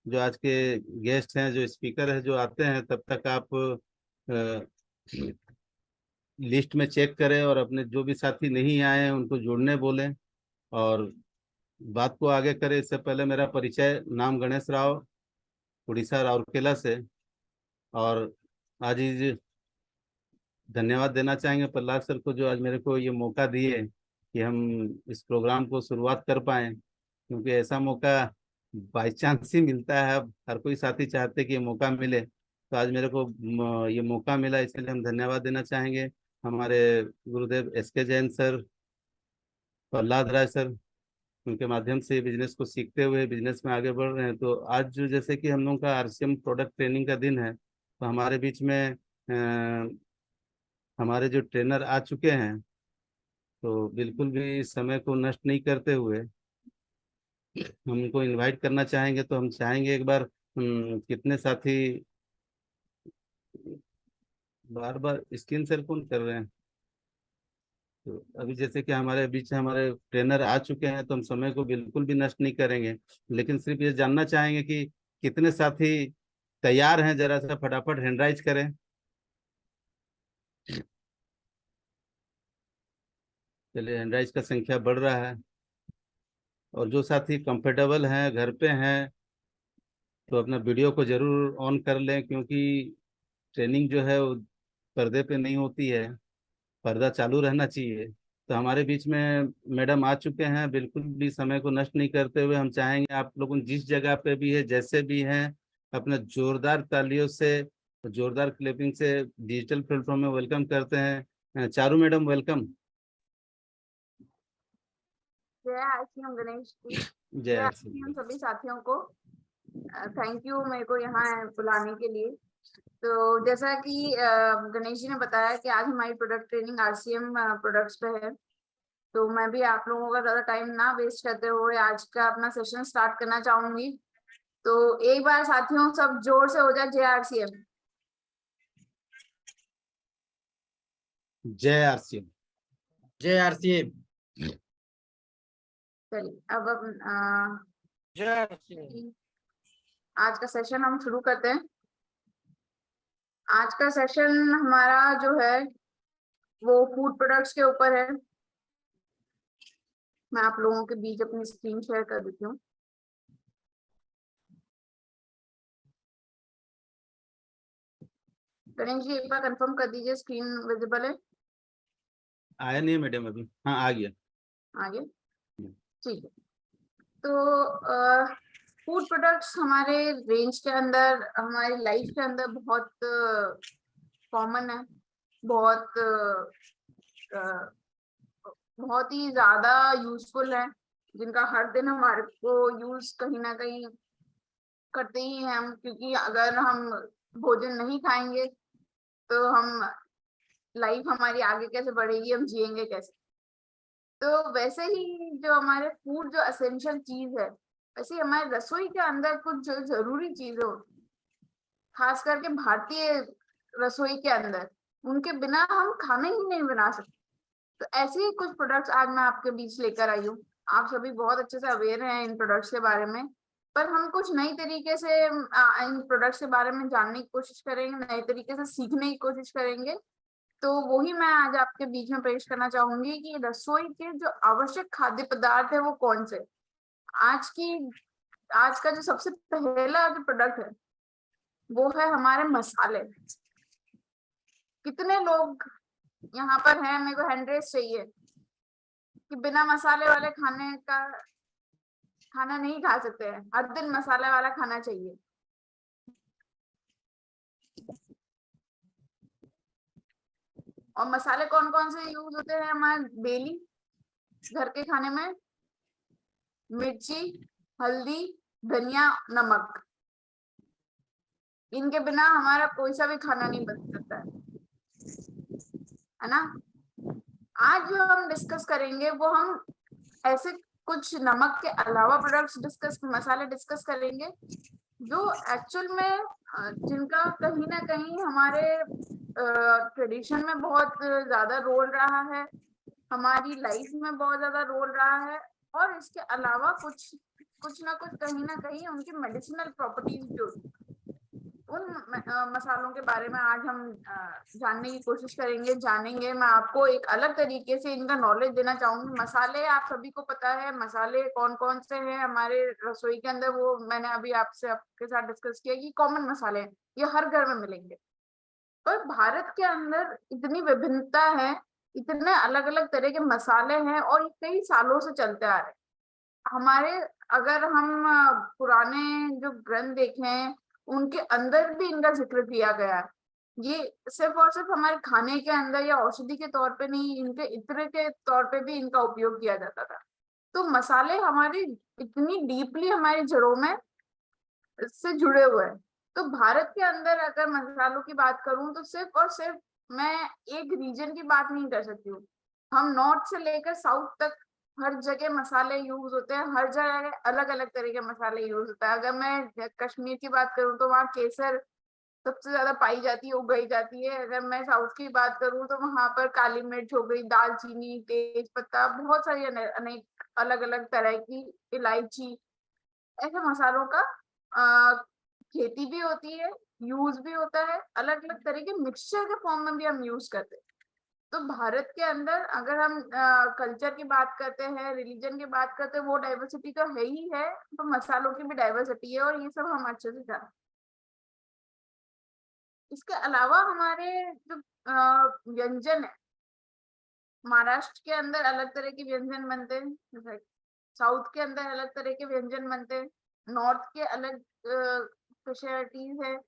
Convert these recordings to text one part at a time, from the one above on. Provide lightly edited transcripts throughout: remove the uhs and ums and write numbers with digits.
जो आज के गेस्ट हैं, जो स्पीकर है, जो आते हैं, तब तक आप लिस्ट में चेक करें और अपने जो भी साथी नहीं आए हैं उनको जुड़ने बोलें और बात को आगे करें। इससे पहले मेरा परिचय, नाम गणेश राव, उड़ीसा राउरकेला से। और आज ही धन्यवाद देना चाहेंगे प्रहलाद सर को, जो आज मेरे को ये मौका दिए कि हम इस प्रोग्राम को शुरुआत कर पाए, क्योंकि ऐसा मौका बाई चांस ही मिलता है। अब हर कोई साथी चाहते कि ये मौका मिले, तो आज मेरे को ये मौका मिला, इसलिए हम धन्यवाद देना चाहेंगे हमारे गुरुदेव एस के जैन सर, प्रहलाद राय सर। उनके माध्यम से बिजनेस को सीखते हुए बिजनेस में आगे बढ़ रहे हैं। तो आज जो जैसे कि हम लोगों का RCM प्रोडक्ट ट्रेनिंग का दिन है, तो हमारे बीच में हमारे जो ट्रेनर आ चुके हैं, तो बिल्कुल भी समय को नष्ट नहीं करते हुए हम उनको इनवाइट करना चाहेंगे। तो हम चाहेंगे एक बार कितने साथी बार बार स्क्रीन शेयर कौन कर रहे हैं। तो अभी जैसे कि हमारे बीच हमारे ट्रेनर आ चुके हैं, तो हम समय को बिल्कुल भी नष्ट नहीं करेंगे, लेकिन सिर्फ ये जानना चाहेंगे कि कितने साथी तैयार हैं। जरा सा फटाफट हैंड राइज करें। चलिए, हैंड राइज का संख्या बढ़ रहा है। और जो साथी कंफर्टेबल हैं, घर पे हैं, तो अपना वीडियो को जरूर ऑन कर लें, क्योंकि ट्रेनिंग जो है वो पर्दे पे नहीं होती है, पर्दा चालू रहना चाहिए। तो हमारे बीच में मैडम आ चुके हैं। बिल्कुल भी समय को नष्ट नहीं करते हुए हम चाहेंगे आप लोगों जिस जगह पे भी है, जैसे भी हैं, अपना जोरदार तालियों से, जोरदार क्लैपिंग से डिजिटल प्लेटफॉर्म में वेलकम करते हैं। Charu madam, welcome. जय आरसीएम गणेश जी। जय जय आरसीएम आरसीएम। सभी साथियों को। थैंक यू मेरे को यहाँ बुलाने के लिए। तो जैसा कि गणेश जी ने बताया कि आज हमारी प्रोडक्ट ट्रेनिंग आरसीएम प्रोडक्ट्स पे है, तो मैं भी आप लोगों का ज्यादा टाइम ना वेस्ट करते हुए आज का अपना सेशन स्टार्ट करना चाहूंगी। तो एक बार साथियों सब जोर से हो जाए, जय आरसीएम। जय आरसीएम। जय आरसीएम। चलिए अब जय आरसीएम। आज का सेशन हम शुरू करते हैं। आज का सेशन हमारा जो है वो फूड प्रोडक्ट्स के ऊपर है। मैं आप लोगों के बीच अपनी स्क्रीन शेयर कर देती हूँ। गणेश जी एक बार कंफर्म कर दीजिए स्क्रीन विजिबल है। आया नहीं मैडम अभी? हाँ, आ गया। आगे ठीक है। तो फूड प्रोडक्ट्स हमारे रेंज के अंदर, हमारी लाइफ के अंदर बहुत कॉमन है, बहुत बहुत ही ज्यादा यूजफुल है, जिनका हर दिन हमारे को यूज कहीं ना कहीं करते ही हैं हम। क्योंकि अगर हम भोजन नहीं खाएंगे तो हम लाइफ हमारी आगे कैसे बढ़ेगी, हम जिएंगे कैसे। तो वैसे ही जो हमारे फूड जो एसेंशियल चीज है, वैसे ही हमारे रसोई के अंदर कुछ जो जरूरी चीजें होती हैं, खास करके भारतीय रसोई के अंदर, उनके बिना हम खाना ही नहीं बना सकते। तो ऐसे ही कुछ प्रोडक्ट्स आज मैं आपके बीच लेकर आई हूँ। आप सभी बहुत अच्छे से अवेयर हैं इन प्रोडक्ट्स के बारे में, पर हम कुछ नई तरीके से इन प्रोडक्ट्स के बारे में जानने की कोशिश करेंगे, नए तरीके से सीखने की कोशिश करेंगे। तो वही मैं आज आपके बीच में पेश करना चाहूंगी कि रसोई के जो आवश्यक खाद्य पदार्थ है वो कौन से। आज का जो सबसे पहला जो प्रोडक्ट है वो है हमारे मसाले। कितने लोग यहाँ पर हैं, मेरे को हैंड्रेस चाहिए कि बिना मसाले वाले खाना नहीं खा सकते हैं, हर दिन मसाले वाला खाना चाहिए। और मसाले कौन कौन से यूज होते हैं हमारे डेली घर के खाने में? मिर्ची, हल्दी, धनिया, नमक। इनके बिना हमारा कोई सा भी खाना नहीं बन सकता है ना। आज जो हम डिस्कस करेंगे वो हम ऐसे कुछ नमक के अलावा प्रोडक्ट्स मसाले डिस्कस करेंगे जो एक्चुअल में जिनका कहीं ना कहीं हमारे ट्रेडिशन में बहुत ज्यादा रोल रहा है, हमारी लाइफ में बहुत ज्यादा रोल रहा है। और इसके अलावा कुछ कुछ ना कुछ कहीं ना कहीं उनकी मेडिसिनल प्रॉपर्टीज भी होती है। उन मसालों के बारे में आज हम जानने की कोशिश करेंगे, जानेंगे। मैं आपको एक अलग तरीके से इनका नॉलेज देना चाहूंगी। मसाले आप सभी को पता है, मसाले कौन कौन से हैं हमारे रसोई के अंदर, वो मैंने अभी आपके साथ डिस्कस किया कि कॉमन मसाले हैं, ये हर घर में मिलेंगे। पर भारत के अंदर इतनी विभिन्नता है, इतने अलग अलग तरह के मसाले हैं और ये कई सालों से चलते आ रहे हैं हमारे। अगर हम पुराने जो ग्रंथ देखें उनके अंदर भी इनका जिक्र किया गया है। ये सिर्फ और सिर्फ हमारे खाने के अंदर या औषधि के तौर पे नहीं, इनके इत्र के तौर पे भी इनका उपयोग किया जाता था। तो मसाले हमारी इतनी डीपली हमारी जड़ों में से जुड़े हुए हैं। तो भारत के अंदर अगर मसालों की बात करूं तो सिर्फ और सिर्फ मैं एक रीजन की बात नहीं कर सकती हूँ। हम नॉर्थ से लेकर साउथ तक हर जगह मसाले यूज होते हैं, हर जगह अलग अलग तरह के मसाले यूज होता है। अगर मैं कश्मीर की बात करूं तो वहाँ केसर सबसे ज्यादा पाई जाती है, उगाई जाती है। अगर मैं साउथ की बात करूं तो वहां पर काली मिर्च हो गई, दालचीनी, तेज पत्ता, बहुत सारी अनेक अलग अलग तरह की, इलायची, ऐसे मसालों का खेती भी होती है, यूज भी होता है। अलग अलग तरह के मिक्सचर के फॉर्म में भी हम यूज करते हैं। तो भारत के अंदर अगर हम कल्चर की बात करते हैं, रिलीजन की बात करते हैं, वो डाइवर्सिटी तो है ही है, तो मसालों की भी डाइवर्सिटी है और ये सब हम अच्छे से जानते हैं। इसके अलावा हमारे जो व्यंजन है, महाराष्ट्र के अंदर अलग तरह के व्यंजन बनते हैं, साउथ के अंदर अलग तरह के व्यंजन बनते हैं, नॉर्थ के अलग स्पेशलिटीज है।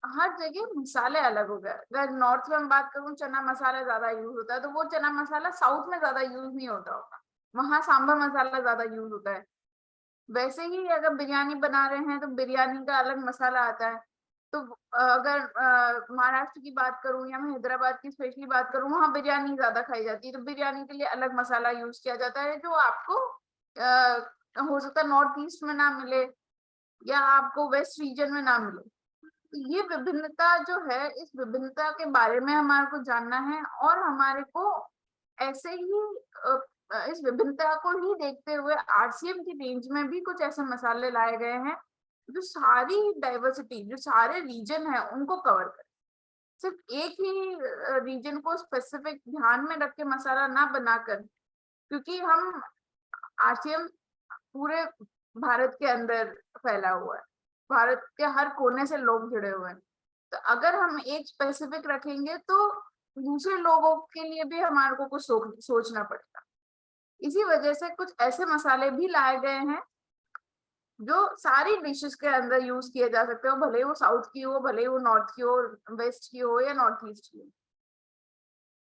हर जगह मसाले अलग हो गए। अगर नॉर्थ में हम बात करूं, चना मसाला ज्यादा यूज होता है, तो वो चना मसाला साउथ में ज्यादा यूज नहीं होता होगा, वहां सांभर मसाला ज्यादा यूज होता है। वैसे ही अगर बिरयानी बना रहे हैं तो बिरयानी का अलग मसाला आता है। तो अगर महाराष्ट्र की बात करूं या मैं हैदराबाद की स्पेशली बात करूं, वहां बिरयानी ज्यादा खाई जाती है, तो बिरयानी के लिए अलग मसाला यूज किया जाता है, जो आपको हो सकता है नॉर्थ ईस्ट में ना मिले या आपको वेस्ट रीजन में ना मिले। तो ये विभिन्नता जो है, इस विभिन्नता के बारे में हमारे को जानना है और हमारे को ऐसे ही इस विभिन्नता को ही देखते हुए आरसीएम की रेंज में भी कुछ ऐसे मसाले लाए गए हैं जो सारी डाइवर्सिटी, जो सारे रीजन है, उनको कवर करे। सिर्फ एक ही रीजन को स्पेसिफिक ध्यान में रख के मसाला ना बनाकर, क्योंकि हम आरसीएम पूरे भारत के अंदर फैला हुआ है, भारत के हर कोने से लोग जुड़े हुए हैं। तो अगर हम एक स्पेसिफिक रखेंगे तो दूसरे लोगों के लिए भी हमारे को कुछ सोचना पड़ेगा। इसी वजह से कुछ ऐसे मसाले भी लाए गए हैं जो सारी डिशेस के अंदर यूज किए जा सकते हो, भले वो साउथ की हो, भले वो नॉर्थ की हो, वेस्ट की हो या नॉर्थ ईस्ट की हो।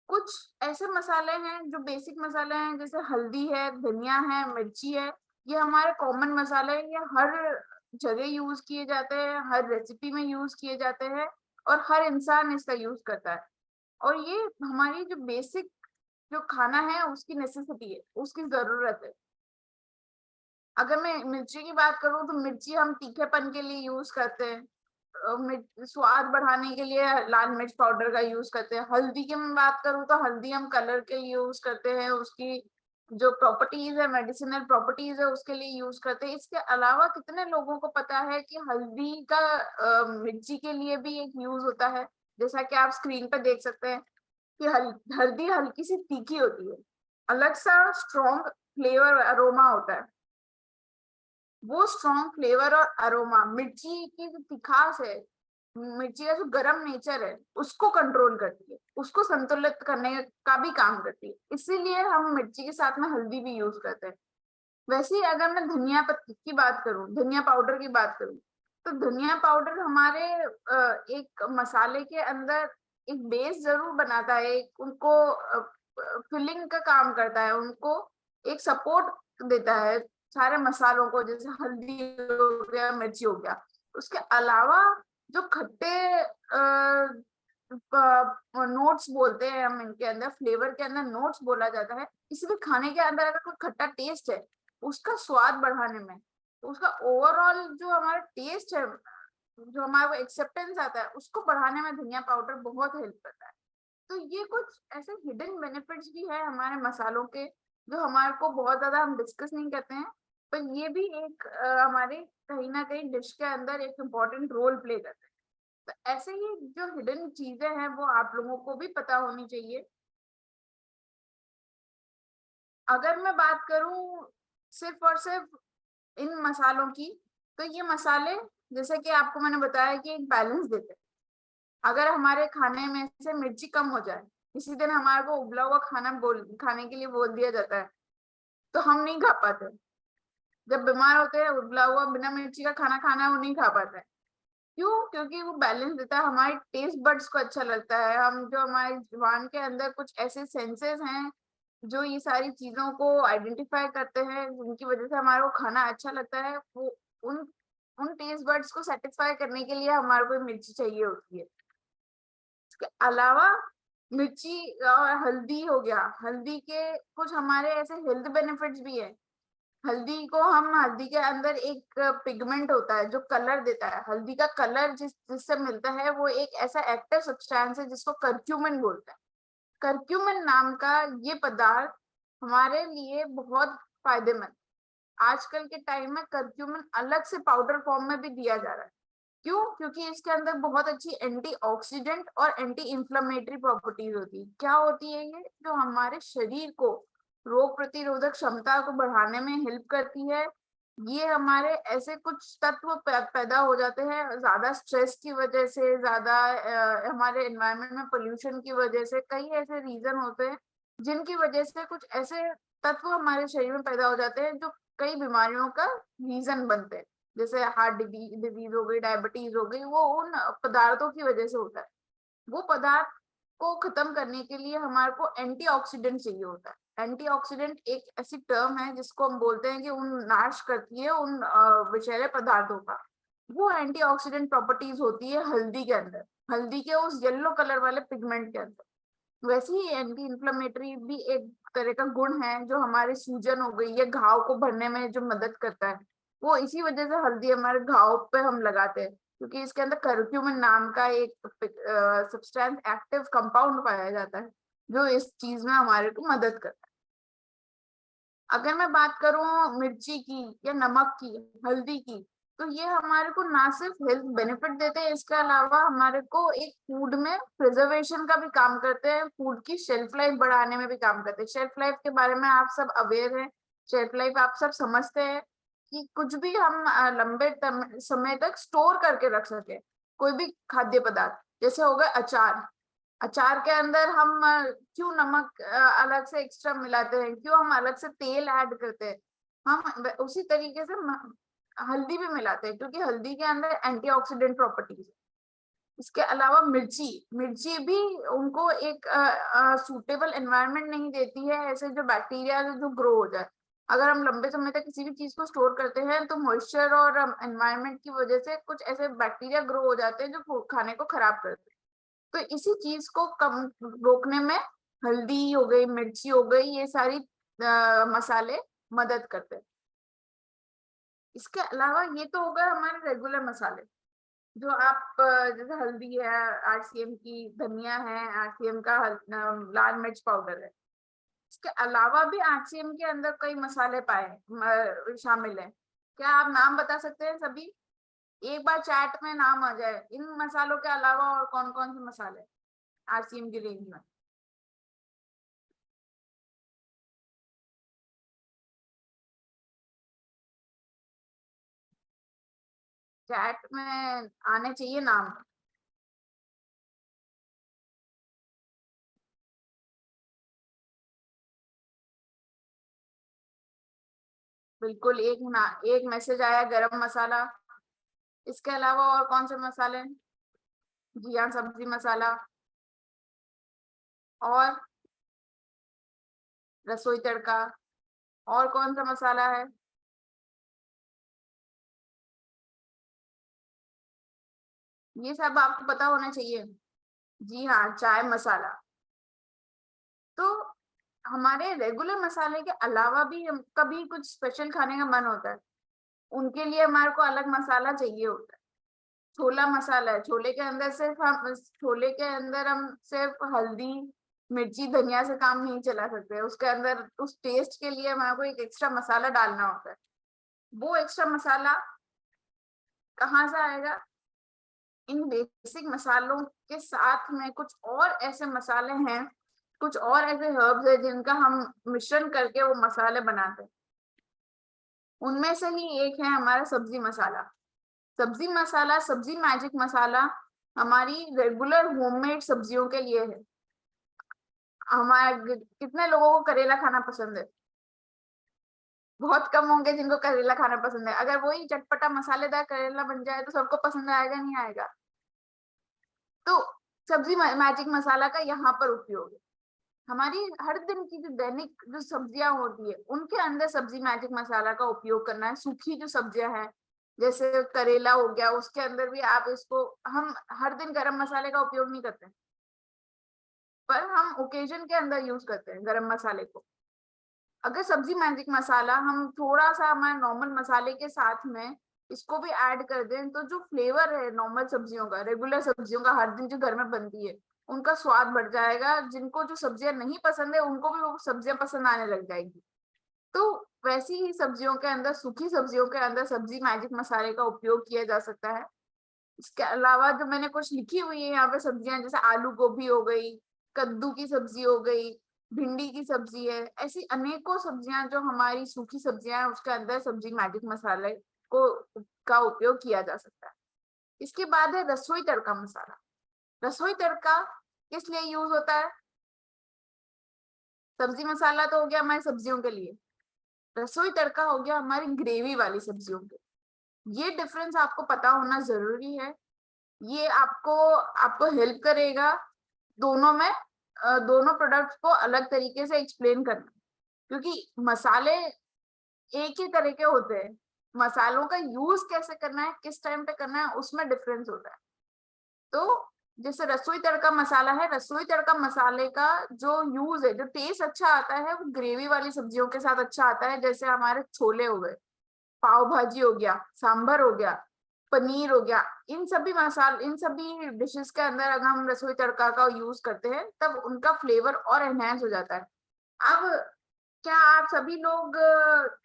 कुछ ऐसे मसाले हैं जो बेसिक मसाले हैं, जैसे हल्दी है, धनिया है, मिर्ची है। ये हमारे कॉमन मसाले हैं, ये हर जगह यूज किए जाते हैं, हर रेसिपी में यूज किए जाते हैं और हर इंसान इसका यूज करता है। और ये हमारी जो बेसिक जो खाना है उसकी नेसेसिटी है, उसकी जरूरत है। अगर मैं मिर्ची की बात करूं तो मिर्ची हम तीखेपन के लिए यूज करते हैं, स्वाद बढ़ाने के लिए लाल मिर्च पाउडर का यूज करते हैं। हल्दी की मैं बात करूं तो हल्दी हम कलर के लिए यूज करते हैं, उसकी जो प्रॉपर्टीज है, मेडिसिनल प्रॉपर्टीज है, उसके लिए यूज करते हैं। इसके अलावा कितने लोगों को पता है कि हल्दी का मिर्ची के लिए भी एक यूज होता है। जैसा कि आप स्क्रीन पर देख सकते हैं कि हल्दी हल्की सी तीखी होती है, अलग सा स्ट्रॉन्ग फ्लेवर अरोमा होता है। वो स्ट्रॉन्ग फ्लेवर और अरोमा मिर्ची की जो तिखास है, मिर्ची का जो गरम नेचर है, उसको कंट्रोल करती है, उसको संतुलित करने का भी काम करती है। इसीलिए हम मिर्ची के साथ में हल्दी भी यूज करते हैं। वैसे ही अगर मैं धनिया पत्ती की बात करूं, धनिया पाउडर की बात करूं, तो धनिया पाउडर हमारे एक मसाले के अंदर एक बेस जरूर बनाता है, एक उनको फिलिंग का काम करता है, उनको एक सपोर्ट देता है सारे मसालों को, जैसे हल्दी हो गया, मिर्ची हो गया। उसके अलावा जो खट्टे नोट्स बोलते हैं हम, इनके अंदर फ्लेवर के अंदर नोट्स बोला जाता है। किसी भी खाने के अंदर अगर कोई खट्टा टेस्ट है, उसका स्वाद बढ़ाने में, तो उसका ओवरऑल जो हमारा टेस्ट है, जो हमारा एक्सेप्टेंस आता है, उसको बढ़ाने में धनिया पाउडर बहुत हेल्प करता है। तो ये कुछ ऐसे हिडन बेनिफिट्स भी है हमारे मसालों के, जो हमारे को बहुत ज्यादा हम डिस्कस नहीं करते हैं, पर ये भी एक हमारे कहीं ना कहीं डिश के अंदर एक इम्पोर्टेंट रोल प्ले करता है। तो ऐसे ही जो हिडन चीजें हैं वो आप लोगों को भी पता होनी चाहिए। अगर मैं बात करूं सिर्फ और सिर्फ इन मसालों की, तो ये मसाले जैसे कि आपको मैंने बताया कि एक बैलेंस देते हैं। अगर हमारे खाने में से मिर्ची कम हो जाए, किसी दिन हमारे को उबला हुआ खाने के लिए बोल दिया जाता है, तो हम नहीं खा पाते। जब बीमार होते हैं, उबला हुआ बिना मिर्ची का खाना खाना है वो नहीं खा पाते हैं। क्यों? क्योंकि वो बैलेंस देता है, हमारे टेस्ट बड्स को अच्छा लगता है। हम जो हमारी जुबान के अंदर कुछ ऐसे सेंसेस हैं जो ये सारी चीजों को आइडेंटिफाई करते हैं, जिनकी वजह से हमारे को खाना अच्छा लगता है, वो उन उन टेस्ट बड्स को सेटिस्फाई करने के लिए हमारे को मिर्ची चाहिए होती है। इसके अलावा मिर्ची और हल्दी हो गया, हल्दी के कुछ हमारे ऐसे हेल्थ बेनिफिट्स भी है। हल्दी के अंदर एक पिगमेंट होता है जो कलर देता है। हल्दी का कलर जिससे मिलता है वो एक ऐसा एक्टिव सब्सटेंस है जिसको करक्यूमिन बोलते हैं। करक्यूमिन नाम का ये पदार्थ हमारे लिए बहुत फायदेमंद। आजकल के टाइम में करक्यूमिन अलग से पाउडर फॉर्म में भी दिया जा रहा है। क्यों? क्योंकि इसके अंदर बहुत अच्छी एंटीऑक्सीडेंट और एंटी इंफ्लेमेटरी प्रॉपर्टीज होती है। क्या होती है ये? जो हमारे शरीर को रोग प्रतिरोधक क्षमता को बढ़ाने में हेल्प करती है। ये हमारे ऐसे कुछ तत्व पैदा हो जाते हैं ज्यादा स्ट्रेस की वजह से, ज्यादा हमारे एनवायरनमेंट में पोल्यूशन की वजह से, कई ऐसे रीजन होते हैं जिनकी वजह से कुछ ऐसे तत्व हमारे शरीर में पैदा हो जाते हैं जो कई बीमारियों का रीजन बनते हैं। जैसे हार्ट डिजीज हो गई, डायबिटीज हो गई, वो उन पदार्थों की वजह से होता है। वो पदार्थ को खत्म करने के लिए हमारे को एंटीऑक्सीडेंट चाहिए होता है। एंटीऑक्सीडेंट एक ऐसी टर्म है जिसको हम बोलते हैं कि उन नाश करती है उन विषैले पदार्थों का। वो एंटीऑक्सीडेंट प्रॉपर्टीज होती है हल्दी के अंदर, हल्दी के उस येलो कलर वाले पिगमेंट के अंदर। वैसे ही एंटी इंफ्लेमेटरी भी एक तरह का गुण है जो हमारे सूजन हो गई या घाव को भरने में जो मदद करता है। वो इसी वजह से हल्दी हमारे घाव पे हम लगाते हैं, क्योंकि इसके अंदर करक्यूमिन नाम का एक सब्सटेंस एक्टिव कंपाउंड पाया जाता है जो इस चीज में हमारे को मदद करता है। अगर मैं बात करूं मिर्ची की या नमक की, हल्दी की, तो ये हमारे को ना सिर्फ हेल्थ बेनिफिट देते हैं, इसके अलावा हमारे को एक फूड में प्रिजर्वेशन का भी काम करते हैं, फूड की शेल्फ लाइफ बढ़ाने में भी काम करते हैं। शेल्फ लाइफ के बारे में आप सब अवेयर हैं। शेल्फ लाइफ आप सब समझते हैं कि कुछ भी हम लंबे समय तक स्टोर करके रख सके। कोई भी खाद्य पदार्थ जैसे हो गए अचार, अचार के अंदर हम क्यों नमक अलग से एक्स्ट्रा मिलाते हैं, क्यों हम अलग से तेल ऐड करते हैं? हम उसी तरीके से हल्दी भी मिलाते हैं क्योंकि हल्दी के अंदर एंटीऑक्सीडेंट प्रॉपर्टीज है। इसके अलावा मिर्ची, मिर्ची भी उनको एक सूटेबल एनवायरनमेंट नहीं देती है ऐसे जो बैक्टीरिया जो ग्रो हो जाए। अगर हम लंबे समय तक किसी भी चीज को स्टोर करते हैं तो मॉइस्चर और एनवायरनमेंट की वजह से कुछ ऐसे बैक्टीरिया ग्रो हो जाते हैं जो खाने को खराब करते हैं। तो इसी चीज को कम रोकने में हल्दी हो गई, मिर्ची हो गई, ये सारी मसाले मदद करते हैं। इसके अलावा ये तो हो गए हमारे रेगुलर मसाले जो आप जैसे हल्दी है आरसीएम की, धनिया है आरसीएम का, लाल मिर्च पाउडर है। इसके अलावा भी आरसीएम के अंदर कई मसाले शामिल हैं। क्या आप नाम बता सकते हैं सभी? एक बार चैट में नाम आ जाए इन मसालों के अलावा और कौन कौन से मसाले आरसीएम की रेंज में। चैट में आने चाहिए नाम। बिल्कुल, एक मैसेज आया, गरम मसाला। इसके अलावा और कौन से मसाले? जी हाँ, सब्जी मसाला और रसोई तड़का। और कौन सा मसाला है? ये सब आपको पता होना चाहिए। जी हाँ, चाय मसाला। तो हमारे रेगुलर मसाले के अलावा भी हम कभी कुछ स्पेशल खाने का मन होता है, उनके लिए हमारे को अलग मसाला चाहिए होता है। छोला मसाला है, छोले के अंदर हम सिर्फ हल्दी मिर्ची धनिया से काम नहीं चला सकते, उसके अंदर उस टेस्ट के लिए हमारे को एक एक्स्ट्रा मसाला डालना होता है। वो एक्स्ट्रा मसाला कहाँ से आएगा? इन बेसिक मसालों के साथ में कुछ और ऐसे मसाले हैं, कुछ और ऐसे हर्ब्स है जिनका हम मिश्रण करके वो मसाले बनाते हैं। उनमें से ही एक है हमारा सब्जी मसाला। सब्जी मसाला, सब्जी मैजिक मसाला हमारी रेगुलर होममेड सब्जियों के लिए है। हमारे कितने लोगों को करेला खाना पसंद है? बहुत कम होंगे जिनको करेला खाना पसंद है। अगर वही चटपटा मसालेदार करेला बन जाए तो सबको पसंद आएगा, नहीं आएगा? तो सब्जी मैजिक मसाला का यहाँ पर उपयोग है। हमारी हर दिन की जो दैनिक जो सब्जियां होती है उनके अंदर सब्जी मैजिक मसाला का उपयोग करना है। सूखी जो सब्जियां हैं जैसे करेला हो गया, उसके अंदर भी आप इसको, हम हर दिन गरम मसाले का उपयोग नहीं करते, पर हम ओकेजन के अंदर यूज करते हैं गरम मसाले को। अगर सब्जी मैजिक मसाला हम थोड़ा सा हमारे नॉर्मल मसाले के साथ में इसको भी ऐड कर दें तो जो फ्लेवर है नॉर्मल सब्जियों का, रेगुलर सब्जियों का, हर दिन जो घर में बनती है, उनका स्वाद बढ़ जाएगा। जिनको जो सब्जियां नहीं पसंद है उनको भी वो सब्जियां पसंद आने लग जाएगी। तो वैसी ही सब्जियों के अंदर, सूखी सब्जियों के अंदर सब्जी मैजिक मसाले का उपयोग किया जा सकता है। इसके अलावा जो मैंने कुछ लिखी हुई है यहाँ पे सब्जियां, जैसे आलू गोभी हो गई, कद्दू की सब्जी हो गई, भिंडी की सब्जी है, ऐसी अनेकों सब्जियां जो हमारी सूखी सब्जियां हैं उसके अंदर सब्जी मैजिक मसाले को का उपयोग किया जा सकता है। इसके बाद है रसोई तड़का मसाला। रसोई तड़का किस लिए यूज होता है? सब्जी मसाला तो हो गया हमारी सब्जियों के लिए, रसोई तड़का हो गया हमारी ग्रेवी वाली सब्जियों के। ये डिफरेंस आपको पता होना जरूरी है। ये आपको आपको हेल्प करेगा दोनों में, दोनों प्रोडक्ट्स को अलग तरीके से एक्सप्लेन करना, क्योंकि मसाले एक ही तरह के होते हैं। मसालों का यूज कैसे करना है, किस टाइम पे करना है, उसमें डिफरेंस होता है। तो जैसे रसोई तड़का मसाला है, रसोई तड़का मसाले का जो यूज है, जो टेस्ट अच्छा आता है वो ग्रेवी वाली सब्जियों के साथ अच्छा आता है। जैसे हमारे छोले हो गए, पाव भाजी हो गया, सांभर हो गया, पनीर हो गया, इन सभी डिशेस के अंदर अगर हम रसोई तड़का का यूज करते हैं तब उनका फ्लेवर और एनहेंस हो जाता है। अब क्या आप सभी लोग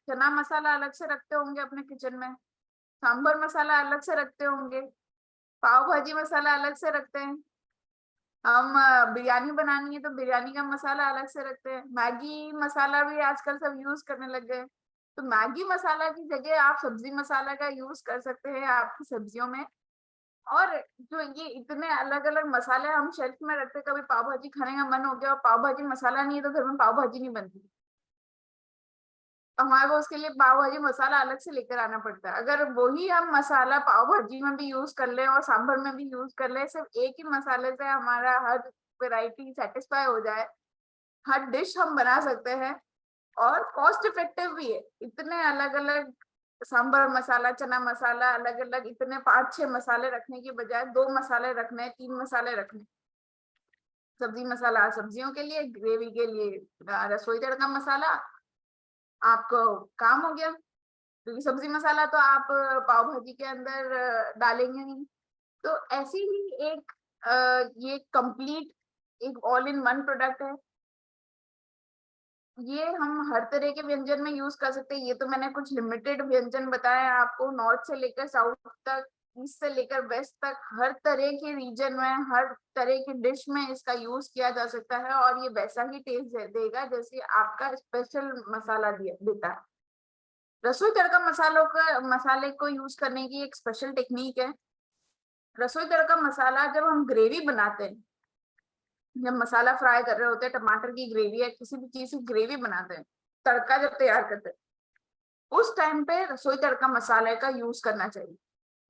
चना मसाला अलग से रखते होंगे अपने किचन में, सांभर मसाला अलग से रखते होंगे, पाव भाजी मसाला अलग से रखते हैं, हम बिरयानी बनानी है तो बिरयानी का मसाला अलग से रखते हैं, मैगी मसाला भी आजकल सब यूज करने लग गए। तो मैगी मसाला की जगह आप सब्जी मसाला का यूज कर सकते हैं आपकी सब्जियों में। और जो ये इतने अलग अलग मसाले हम शेल्फ में रखते, कभी पाव भाजी खाने का मन हो गया और पाव भाजी मसाला नहीं है तो घर में पाव भाजी नहीं बनती, हमारे को उसके लिए पाव भाजी मसाला अलग से लेकर आना पड़ता है। अगर वही हम मसाला पाव भाजी में भी यूज कर ले और सांभर में भी यूज कर ले, सिर्फ एक ही मसाले से हमारा हर वैरायटी सेटिस्फाई हो जाए, हर डिश हम बना सकते हैं और कॉस्ट इफेक्टिव भी है। इतने अलग अलग सांभर मसाला, चना मसाला, अलग अलग इतने 5-6 मसाले रखने की बजाय 2 मसाले रखने, 3 मसाले रखने। सब्जी मसाला सब्जियों के लिए, ग्रेवी के लिए रसोई तड़का मसाला, आपको काम हो गया। क्योंकि सब्जी मसाला तो आप पाव भाजी के अंदर डालेंगे नहीं। तो ऐसी ही एक ये कंप्लीट एक ऑल इन वन प्रोडक्ट है। ये हम हर तरह के व्यंजन में यूज कर सकते हैं। ये तो मैंने कुछ लिमिटेड व्यंजन बताए आपको, नॉर्थ से लेकर साउथ तक, ईस्ट से लेकर वेस्ट तक, हर तरह के रीजन में, हर तरह की डिश में इसका यूज किया जा सकता है और ये वैसा ही टेस्ट देगा जैसे आपका स्पेशल मसाला देता है। रसोई तड़का मसाले को यूज करने की एक स्पेशल टेक्निक है। रसोई तड़का मसाला जब हम ग्रेवी बनाते हैं, जब मसाला फ्राई कर रहे होते हैं, टमाटर की ग्रेवी या किसी भी चीज की ग्रेवी बनाते हैं, तड़का जब तैयार करते हैं, उस टाइम पे रसोई तड़का मसाले का यूज करना चाहिए।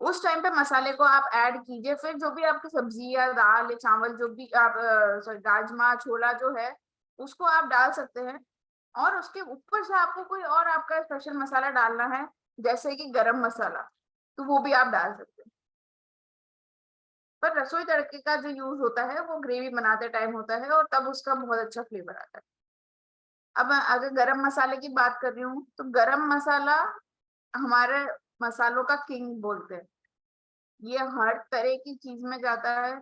उस टाइम पे मसाले को आप ऐड कीजिए, फिर जो भी आपकी सब्जी या दाल या चावल, जो भी आप सॉरी राजमा छोला जो है उसको आप डाल सकते हैं। और उसके ऊपर से आपको कोई और आपका स्पेशल मसाला डालना है जैसे कि गरम मसाला, तो वो भी आप डाल सकते हैं। पर रसोई तड़के का जो यूज होता है वो ग्रेवी बनाते टाइम होता है और तब उसका बहुत अच्छा फ्लेवर आता है। अब अगर गरम मसाले की बात कर रही हूँ तो गरम मसाला हमारे मसालों का किंग बोलते हैं। ये हर तरह की चीज में जाता है,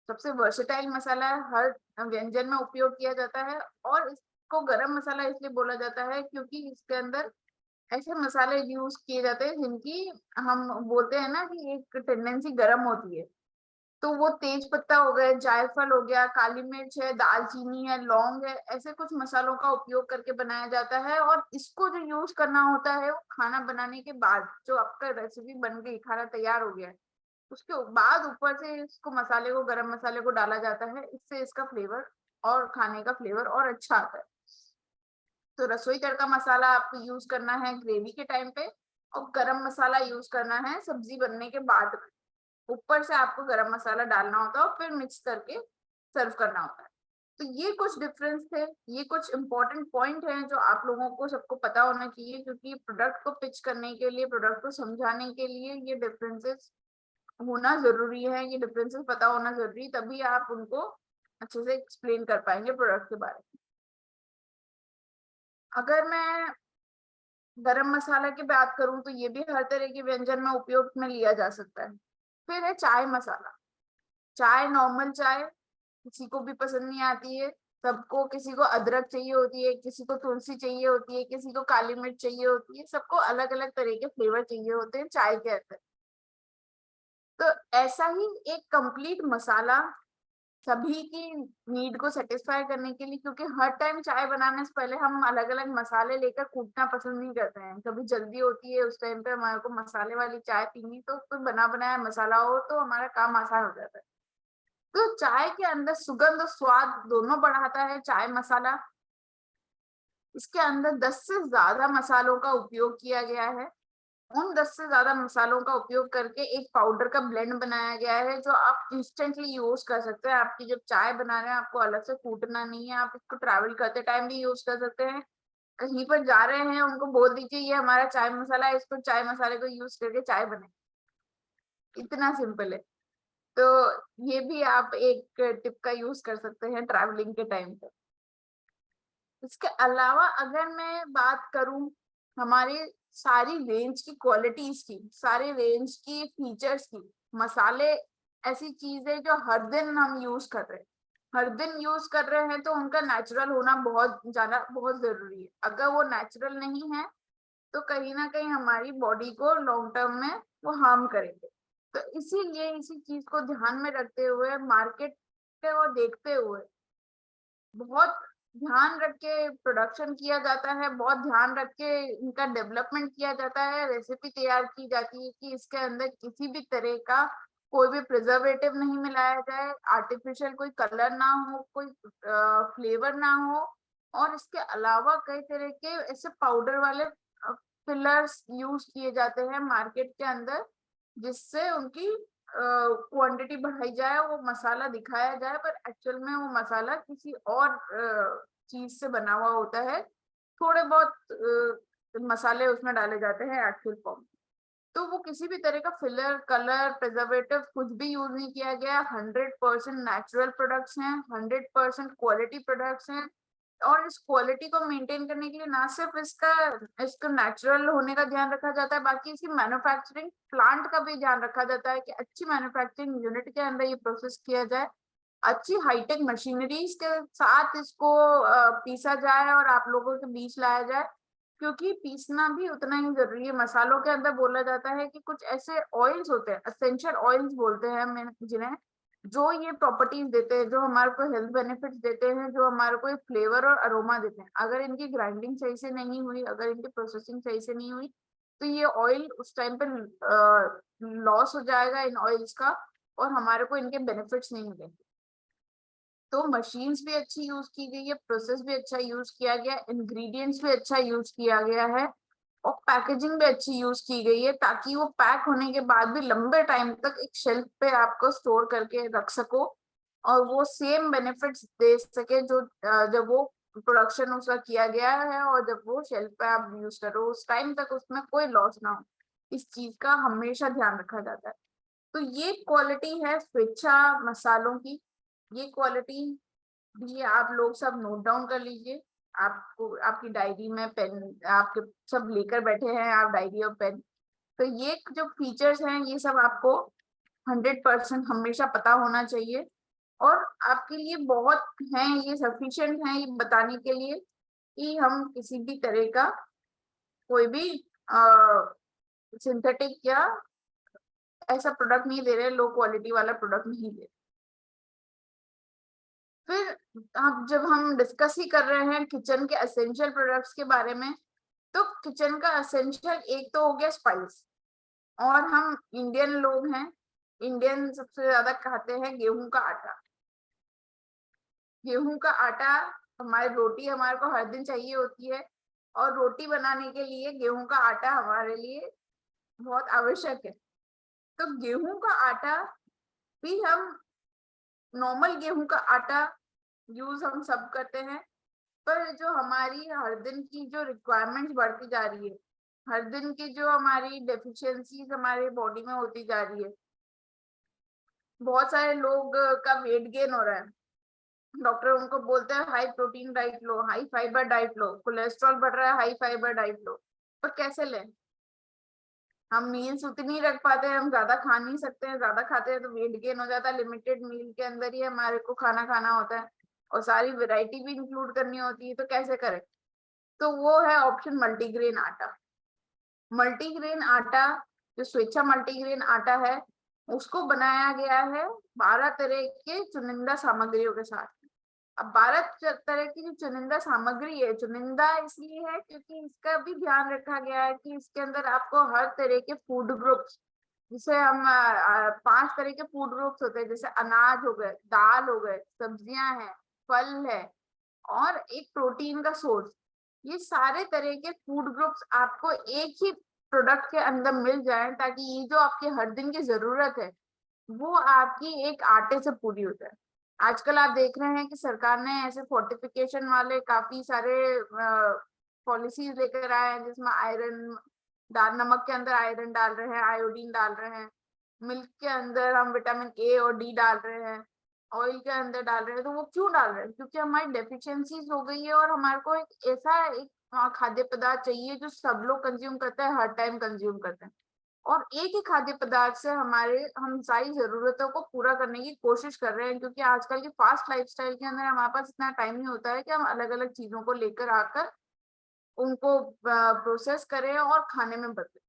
सबसे वर्सेटाइल मसाला है, हर व्यंजन में उपयोग किया जाता है। और इसको गरम मसाला इसलिए बोला जाता है क्योंकि इसके अंदर ऐसे मसाले यूज किए जाते हैं जिनकी, हम बोलते हैं ना कि एक टेंडेंसी गर्म होती है, तो वो तेज पत्ता हो गए, जायफल हो गया, काली मिर्च है, दालचीनी है, लौंग है, ऐसे कुछ मसालों का उपयोग करके बनाया जाता है। और इसको जो यूज करना होता है वो खाना बनाने के बाद, जो आपका रेसिपी बन गई, खाना तैयार हो गया है, उसके बाद ऊपर से इसको मसाले को, गरम मसाले को डाला जाता है। इससे इसका फ्लेवर और खाने का फ्लेवर और अच्छा आता है। तो रसोई तड़का मसाला आपको यूज करना है ग्रेवी के टाइम पे, और गरम मसाला यूज करना है सब्जी बनने के बाद। ऊपर से आपको गरम मसाला डालना होता है और फिर मिक्स करके सर्व करना होता है। तो ये कुछ डिफरेंस थे, ये कुछ इंपॉर्टेंट पॉइंट हैं जो आप लोगों को सबको पता होना चाहिए, क्योंकि प्रोडक्ट को पिच करने के लिए, प्रोडक्ट को समझाने के लिए ये डिफरेंसेस होना जरूरी है, ये डिफरेंसेस पता होना जरूरी, तभी आप उनको अच्छे से एक्सप्लेन कर पाएंगे प्रोडक्ट के बारे में। अगर मैं गरम मसाला की बात करूं तो ये भी हर तरह के व्यंजन में उपयोग में लिया जा सकता है। फिर है चाय मसाला। चाय, नॉर्मल चाय किसी को भी पसंद नहीं आती है, सबको, किसी को अदरक चाहिए होती है, किसी को तुलसी चाहिए होती है, किसी को काली मिर्च चाहिए होती है, सबको अलग अलग तरह के फ्लेवर चाहिए होते हैं चाय के अंदर। तो ऐसा ही एक कंप्लीट मसाला सभी की नीड को सेटिस्फाई करने के लिए, क्योंकि हर टाइम चाय बनाने से पहले हम अलग अलग मसाले लेकर कूटना पसंद नहीं करते हैं, कभी जल्दी होती है उस टाइम पे हमारे को मसाले वाली चाय पीनी, तो कोई बना बनाया मसाला हो तो हमारा काम आसान हो जाता है। तो चाय के अंदर सुगंध और स्वाद दोनों बढ़ाता है चाय मसाला। इसके अंदर 10 से ज्यादा मसालों का उपयोग किया गया है। उन 10 से ज्यादा मसालों का उपयोग करके एक पाउडर का ब्लेंड बनाया गया है, जो आप इंस्टेंटली यूज कर सकते हैं। आपकी जब चाय बना रहे हैं आपको अलग से कूटना नहीं है, आप इसको ट्रैवल करते टाइम भी यूज कर सकते हैं। कहीं पर जा रहे हैं उनको बोल दीजिए ये हमारा चाय मसाला है, इसको चाय मसाले को यूज करके चाय बने, इतना सिंपल है। तो ये भी आप एक टिप का यूज कर सकते हैं ट्रैवलिंग के टाइम पे। इसके अलावा अगर मैं बात करूं हमारी सारी रेंज की क्वालिटीज की, सारी रेंज की फीचर्स की, मसाले ऐसी चीज है जो हर दिन हम यूज कर रहे हैं, हर दिन यूज कर रहे हैं, तो उनका नेचुरल होना बहुत ज्यादा, बहुत जरूरी है। अगर वो नेचुरल नहीं है तो कहीं ना कहीं हमारी बॉडी को लॉन्ग टर्म में वो हार्म करेंगे। तो इसीलिए इसी चीज को ध्यान में रखते हुए, मार्केट को देखते हुए, बहुत ध्यान रख के प्रोडक्शन किया जाता है, बहुत ध्यान रख के इनका डेवलपमेंट किया जाता है, रेसिपी तैयार की जाती है कि इसके अंदर किसी भी तरह का कोई भी प्रिजर्वेटिव नहीं मिलाया जाए, आर्टिफिशियल कोई कलर ना हो, कोई फ्लेवर ना हो। और इसके अलावा कई तरह के ऐसे पाउडर वाले फिलर्स यूज किए जाते हैं मार्केट के अंदर, जिससे उनकी क्वांटिटी बढ़ाई जाए, वो मसाला दिखाया जाए, पर एक्चुअल में वो मसाला किसी और चीज से बना हुआ होता है। थोड़े बहुत मसाले उसमें डाले जाते हैं एक्चुअल फॉर्म। तो वो किसी भी तरह का फिलर, कलर, प्रिजर्वेटिव कुछ भी यूज नहीं किया गया। 100% नेचुरल प्रोडक्ट्स हैं, 100% क्वालिटी प्रोडक्ट्स हैं। और इस क्वालिटी को मेंटेन करने के लिए ना सिर्फ इसका नेचुरल होने का ध्यान रखा जाता है, बाकी इसकी मैन्युफैक्चरिंग प्लांट का भी ध्यान रखा जाता है कि अच्छी मैन्युफैक्चरिंग यूनिट के अंदर ये प्रोसेस किया जाए, अच्छी हाईटेक मशीनरीज के साथ इसको पीसा जाए और आप लोगों के बीच लाया जाए। क्योंकि पीसना भी उतना ही जरूरी है। मसालों के अंदर बोला जाता है कि कुछ ऐसे ऑयल्स होते हैं, एसेंशियल ऑयल्स बोलते हैं हमें जिन्हें, जो ये प्रॉपर्टीज देते हैं, जो हमारे को हेल्थ बेनिफिट्स देते हैं, जो हमारे को फ्लेवर और अरोमा देते हैं। अगर इनकी ग्राइंडिंग सही से नहीं हुई, अगर इनकी प्रोसेसिंग सही से नहीं हुई, तो ये ऑयल उस टाइम पे लॉस हो जाएगा इन ऑयल्स का, और हमारे को इनके बेनिफिट्स नहीं मिलेंगे। तो मशीन्स भी अच्छी यूज की गई है, प्रोसेस भी अच्छा यूज किया गया, इंग्रेडिएंट्स भी अच्छा यूज किया गया है, और पैकेजिंग भी अच्छी यूज की गई है, ताकि वो पैक होने के बाद भी लंबे टाइम तक एक शेल्फ पे आपको स्टोर करके रख सको, और वो सेम बेनिफिट्स दे सके जो जब वो प्रोडक्शन उसका किया गया है, और जब वो शेल्फ पे आप यूज करो उस टाइम तक उसमें कोई लॉस ना हो। इस चीज का हमेशा ध्यान रखा जाता है। तो ये क्वालिटी है स्वेच्छा मसालों की। ये क्वालिटी भी आप लोग सब नोट डाउन कर लीजिए। आपको आपकी डायरी में पेन, आपके सब लेकर बैठे हैं आप डायरी और पेन। तो ये जो फीचर्स हैं ये सब आपको 100% हमेशा पता होना चाहिए, और आपके लिए बहुत हैं, ये सफिशिएंट हैं ये बताने के लिए कि हम किसी भी तरह का कोई भी सिंथेटिक या ऐसा प्रोडक्ट नहीं दे रहे, लो क्वालिटी वाला प्रोडक्ट नहीं दे रहे। फिर अब जब हम डिस्कस ही कर रहे हैं किचन के एसेंशियल प्रोडक्ट्स के बारे में, तो किचन का एसेंशियल एक तो हो गया स्पाइस, और हम इंडियन लोग हैं, इंडियन सबसे ज्यादा खाते हैं गेहूं का आटा। गेहूं का आटा, हमारी रोटी हमारे को हर दिन चाहिए होती है, और रोटी बनाने के लिए गेहूं का आटा हमारे लिए बहुत आवश्यक है। तो गेहूं का आटा भी हम, नॉर्मल गेहूं का आटा यूज हम सब करते हैं, पर जो हमारी हर दिन की जो रिक्वायरमेंट्स बढ़ती जा रही है, हर दिन की जो हमारी डेफिशिएंसीज हमारे बॉडी में होती जा रही है, बहुत सारे लोग का वेट गेन हो रहा है, डॉक्टर उनको बोलते हैं हाई प्रोटीन डाइट लो, हाई फाइबर डाइट लो, कोलेस्ट्रॉल बढ़ रहा है, हाई फाइबर डाइट लो। पर कैसे लें? हम मील्स उतनी रख पाते हैं, हम ज्यादा खा नहीं सकते हैं, ज्यादा खाते हैं तो वेट गेन हो जाता है। लिमिटेड मील के अंदर ही हमारे को खाना खाना होता है, और सारी वैरायटी भी इंक्लूड करनी होती है, तो कैसे करें? तो वो है ऑप्शन मल्टीग्रेन आटा। मल्टीग्रेन आटा, जो स्वेच्छा मल्टीग्रेन आटा है, उसको बनाया गया है 12 तरह के चुनिंदा सामग्रियों के साथ। अब 12 तरह की जो चुनिंदा सामग्री है, चुनिंदा इसलिए है क्योंकि इसका भी ध्यान रखा गया है कि इसके अंदर आपको हर तरह के फूड ग्रुप्स, जिसे हम 5 तरह के फूड ग्रुप्स होते हैं, जैसे अनाज हो गए, दाल हो गए, सब्जियां हैं, फल है, और एक प्रोटीन का सोर्स, ये सारे तरह के फूड ग्रुप्स आपको एक ही प्रोडक्ट के अंदर मिल जाए, ताकि ये जो आपके हर दिन की जरूरत है वो आपकी एक आटे से पूरी हो जाए। आजकल आप देख रहे हैं कि सरकार ने ऐसे फोर्टिफिकेशन वाले काफी सारे पॉलिसीज लेकर आए हैं, जिसमें आयरन डाल, नमक के अंदर आयरन डाल रहे हैं, आयोडीन डाल रहे हैं, मिल्क के अंदर हम विटामिन ए और डी डाल रहे हैं, ऑयल के अंदर डाल रहे हैं। तो वो क्यों डाल रहे हैं? क्योंकि हमारी डेफिशिएंसीज हो गई है, और हमारे को एक ऐसा एक खाद्य पदार्थ चाहिए जो सब लोग कंज्यूम करते हैं, हर टाइम कंज्यूम करते हैं, और एक ही खाद्य पदार्थ से हम सारी जरूरतों को पूरा करने की कोशिश कर रहे हैं। क्योंकि आजकल की फास्ट लाइफस्टाइल के अंदर हमारे पास इतना टाइम नहीं होता है कि हम अलग अलग चीजों को लेकर आकर उनको प्रोसेस करें और खाने में बदलें।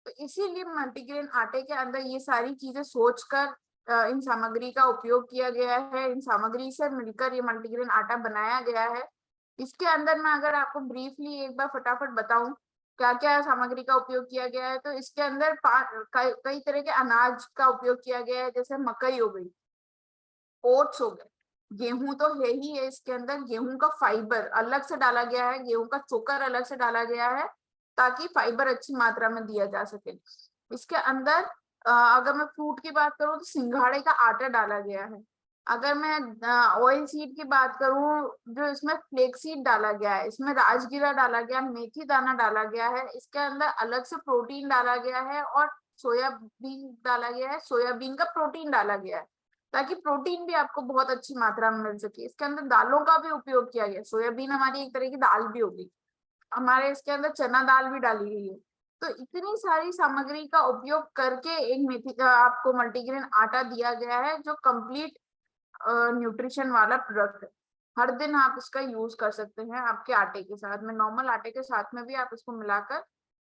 तो इसीलिए मल्टीग्रेन आटे के अंदर ये सारी चीजें सोचकर इन सामग्री का उपयोग किया गया है, इन सामग्री से मिलकर ये मल्टीग्रेन आटा बनाया गया है। इसके अंदर मैं अगर आपको ब्रीफली एक बार फटाफट बताऊं क्या क्या सामग्री का उपयोग किया गया है, तो इसके अंदर कई तरह के अनाज का उपयोग किया गया है, जैसे मकई हो गई, ओट्स हो गए, गेहूं तो है ही है, इसके अंदर गेहूं का फाइबर अलग से डाला गया है, गेहूं का चोकर अलग से डाला गया है, ताकि फाइबर अच्छी मात्रा में दिया जा सके। इसके अंदर अगर मैं फ्रूट की बात करूं तो सिंघाड़े का आटा डाला गया है। अगर मैं ऑयल सीड की बात करूं, जो इसमें फ्लेक्स सीड डाला गया है, इसमें राजगिरा डाला गया, मेथी दाना डाला गया है, इसके अंदर अलग से प्रोटीन डाला गया है, और सोयाबीन डाला गया है, सोयाबीन का प्रोटीन डाला गया है, ताकि प्रोटीन भी आपको बहुत अच्छी मात्रा में मिल सके। इसके अंदर दालों का भी उपयोग किया गया, सोयाबीन हमारी एक तरह की दाल भी होगी, हमारे इसके अंदर चना दाल भी डाली गई है। तो इतनी सारी सामग्री का उपयोग करके एक मेथी का आपको मल्टीग्रेन आटा दिया गया है, जो कंप्लीट न्यूट्रिशन वाला प्रोडक्ट है। हर दिन आप इसका यूज कर सकते हैं, आपके आटे के साथ में, नॉर्मल आटे के साथ में भी आप इसको मिलाकर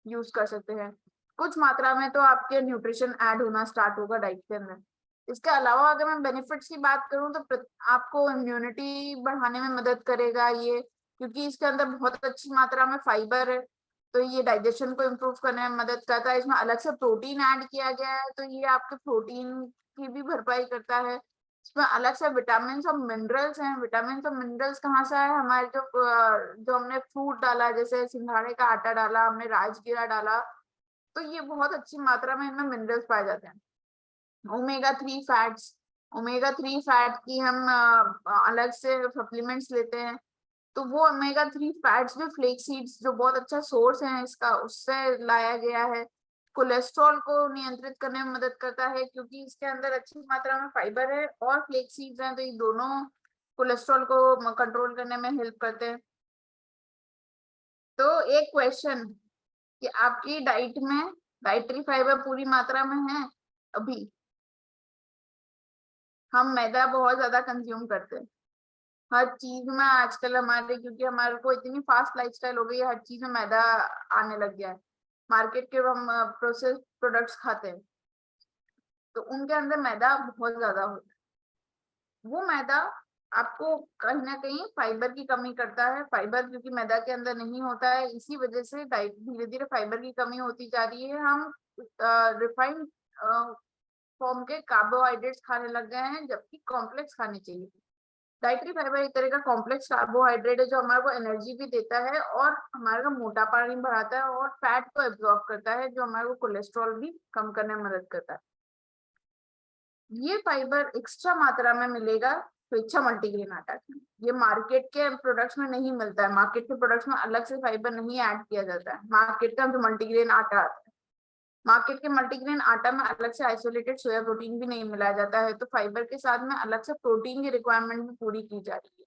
यूज कर सकते हैं। कुछ मात्रा में तो आपके न्यूट्रिशन ऐड होना स्टार्ट होगा डाइट के अंदर। इसके अलावा अगर मैं बेनिफिट्स की बात करूं तो आपको इम्यूनिटी बढ़ाने में मदद करेगा ये, क्योंकि इसके अंदर बहुत अच्छी मात्रा में फाइबर है, तो ये डाइजेशन को इम्प्रूव करने में मदद करता है। इसमें अलग से प्रोटीन ऐड किया गया है, तो ये आपके प्रोटीन की भी भरपाई करता है। इसमें अलग से विटामिन और मिनरल्स हैं। विटामिन और मिनरल्स कहाँ से है? हमारे जो हमने फ्रूट डाला, जैसे सिंघाड़े का आटा डाला, हमने राजगिरा डाला, तो ये बहुत अच्छी मात्रा में इनमें मिनरल्स पाए जाते हैं। ओमेगा 3 फैट्स, ओमेगा 3 फैट की हम अलग से सप्लीमेंट्स लेते हैं, तो वो ओमेगा 3 फैट्स भी फ्लेक्स सीड्स, जो बहुत अच्छा सोर्स है इसका, उससे लाया गया है। कोलेस्ट्रॉल को नियंत्रित करने में मदद करता है, क्योंकि इसके अंदर अच्छी मात्रा में फाइबर है और फ्लेक्स सीड्स हैं, तो ये दोनों कोलेस्ट्रॉल को कंट्रोल करने में हेल्प करते हैं। तो एक क्वेश्चन कि आपकी डाइट में डाइटरी फाइबर पूरी मात्रा में है? अभी हम मैदा बहुत ज्यादा कंज्यूम करते हैं, हर चीज में आजकल हमारे, क्योंकि हमारे को इतनी फास्ट लाइफस्टाइल हो गई है, हर चीज में मैदा आने लग गया है। मार्केट के हम प्रोसेस प्रोडक्ट्स खाते हैं तो उनके अंदर मैदा बहुत ज्यादा होता है। वो मैदा आपको कहीं ना कहीं फाइबर की कमी करता है। फाइबर क्योंकि मैदा के अंदर नहीं होता है, इसी वजह से धीरे धीरे फाइबर की कमी होती जा रही है। हम रिफाइंड फॉर्म के कार्बोहाइड्रेट्स खाने लग गए हैं, जबकि कॉम्प्लेक्स खाने चाहिए। डाइटरी फाइबर एक तरह का कॉम्प्लेक्स कार्बोहाइड्रेट है जो हमारे को एनर्जी भी देता है और हमारे को मोटापा नहीं बढ़ाता है और फैट को एब्जॉर्ब करता है, जो हमारे को कोलेस्ट्रॉल भी कम करने में मदद करता है। ये फाइबर एक्स्ट्रा मात्रा में मिलेगा स्वेच्छा मल्टीग्रेन आटा में। ये मार्केट के प्रोडक्ट्स में नहीं मिलता है। मार्केट के प्रोडक्ट्स में अलग से फाइबर नहीं ऐड किया जाता है। मार्केट का जो मल्टीग्रेन आटा आता है, मार्केट के मल्टीग्रेन आटा में अलग से आइसोलेटेड सोया प्रोटीन भी नहीं मिलाया जाता है, तो फाइबर के साथ में अलग से प्रोटीन की रिक्वायरमेंट भी पूरी की जा रही है।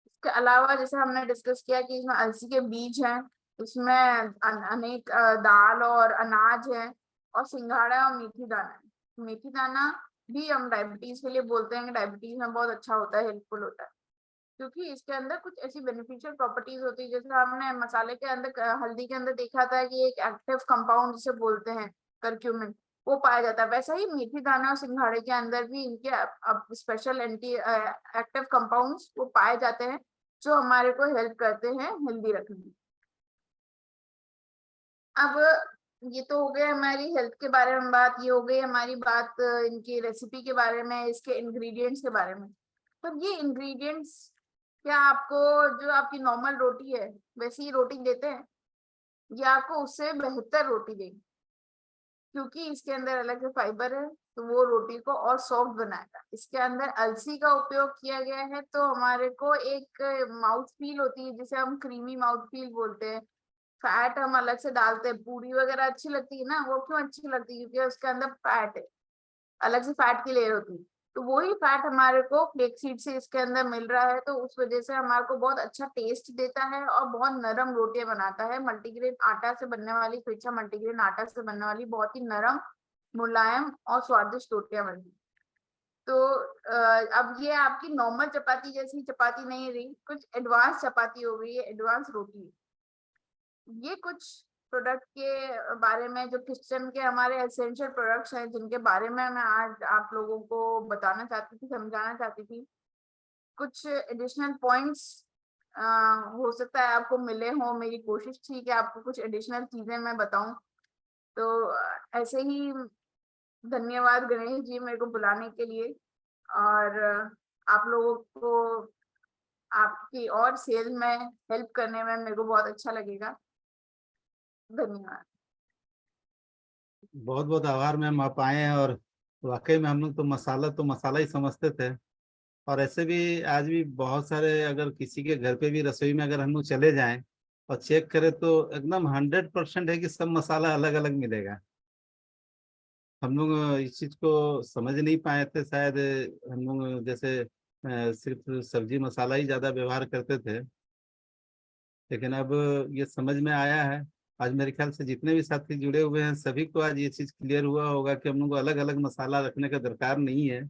इसके अलावा जैसे हमने डिस्कस किया कि इसमें अलसी के बीज हैं, इसमें अनेक दाल और अनाज है और सिंघाड़ा और मेथी दाना है। मेथी दाना भी हम डायबिटीज के लिए बोलते हैं कि डायबिटीज में बहुत अच्छा होता है, हेल्पफुल होता है, क्योंकि इसके अंदर कुछ ऐसी बेनिफिशियल प्रॉपर्टीज होती है। जैसे हमने मसाले के अंदर हल्दी के अंदर देखा था कि एक एक्टिव कंपाउंड जिसे बोलते हैं करक्यूमिन, वो पाया जाता है। वैसा ही मेथी दाना और सिंघाड़े के अंदर भी इनके अब स्पेशल एंटी एक्टिव कंपाउंड्स वो पाए जाते हैं जो हमारे को हेल्प करते हैं हेल्दी रखने में। अब ये तो हो गया हमारी हेल्थ के बारे में बात, ये हो गई हमारी बात इनकी रेसिपी के बारे में, इसके इंग्रेडिएंट्स के बारे में। तो ये इंग्रेडिएंट्स क्या आपको जो आपकी नॉर्मल रोटी है वैसी ही रोटी देते हैं, या आपको उससे बेहतर रोटी देंगे? क्योंकि इसके अंदर अलग से फाइबर है तो वो रोटी को और सॉफ्ट बनाएगा। इसके अंदर अलसी का उपयोग किया गया है तो हमारे को एक माउथ फील होती है जिसे हम क्रीमी माउथ फील बोलते हैं। फैट हम अलग से डालते हैं, पूरी वगैरह अच्छी लगती है ना, वो क्यों अच्छी लगती है? क्योंकि उसके अंदर फैट है, अलग से फैट की लेयर होती है। तो वही फैट हमारे को फ्लेक्स सीड से इसके अंदर मिल रहा है, तो उस वजह से हमारे को बहुत अच्छा टेस्ट देता है और बहुत नरम रोटियां बनाता है। मल्टीग्रेन आटा से बनने वाली, स्वेच्छा मल्टीग्रेन आटा से बनने वाली बहुत ही नरम, मुलायम और स्वादिष्ट रोटियां बनती। तो अब ये आपकी नॉर्मल चपाती जैसी चपाती नहीं रही, कुछ एडवांस चपाती हो गई है, एडवांस रोटी। ये कुछ प्रोडक्ट के बारे में जो किचन के हमारे एसेंशियल प्रोडक्ट्स हैं जिनके बारे में मैं आज आप लोगों को बताना चाहती थी, समझाना चाहती थी। कुछ एडिशनल पॉइंट्स हो सकता है आपको मिले हो, मेरी कोशिश थी कि आपको कुछ एडिशनल चीजें मैं बताऊं। तो ऐसे ही धन्यवाद गणेश जी मेरे को बुलाने के लिए, और आप लोगों को आपकी और सेल में हेल्प करने में मेरे को बहुत अच्छा लगेगा। धन्यवाद। बहुत बहुत आभार मैम, आप आए हैं। और वाकई में हम लोग तो मसाला ही समझते थे। और ऐसे भी आज भी बहुत सारे, अगर किसी के घर पे भी रसोई में अगर हम लोग चले जाएं और चेक करें तो एकदम 100% है कि सब मसाला अलग अलग मिलेगा। हम लोग इस चीज को समझ नहीं पाए थे शायद। हम लोग जैसे सिर्फ सब्जी मसाला ही ज्यादा व्यवहार करते थे, लेकिन अब ये समझ में आया है। आज मेरे ख्याल से जितने भी साथी जुड़े हुए हैं सभी को आज ये चीज क्लियर हुआ होगा कि हम लोग को अलग अलग मसाला रखने का दरकार नहीं है।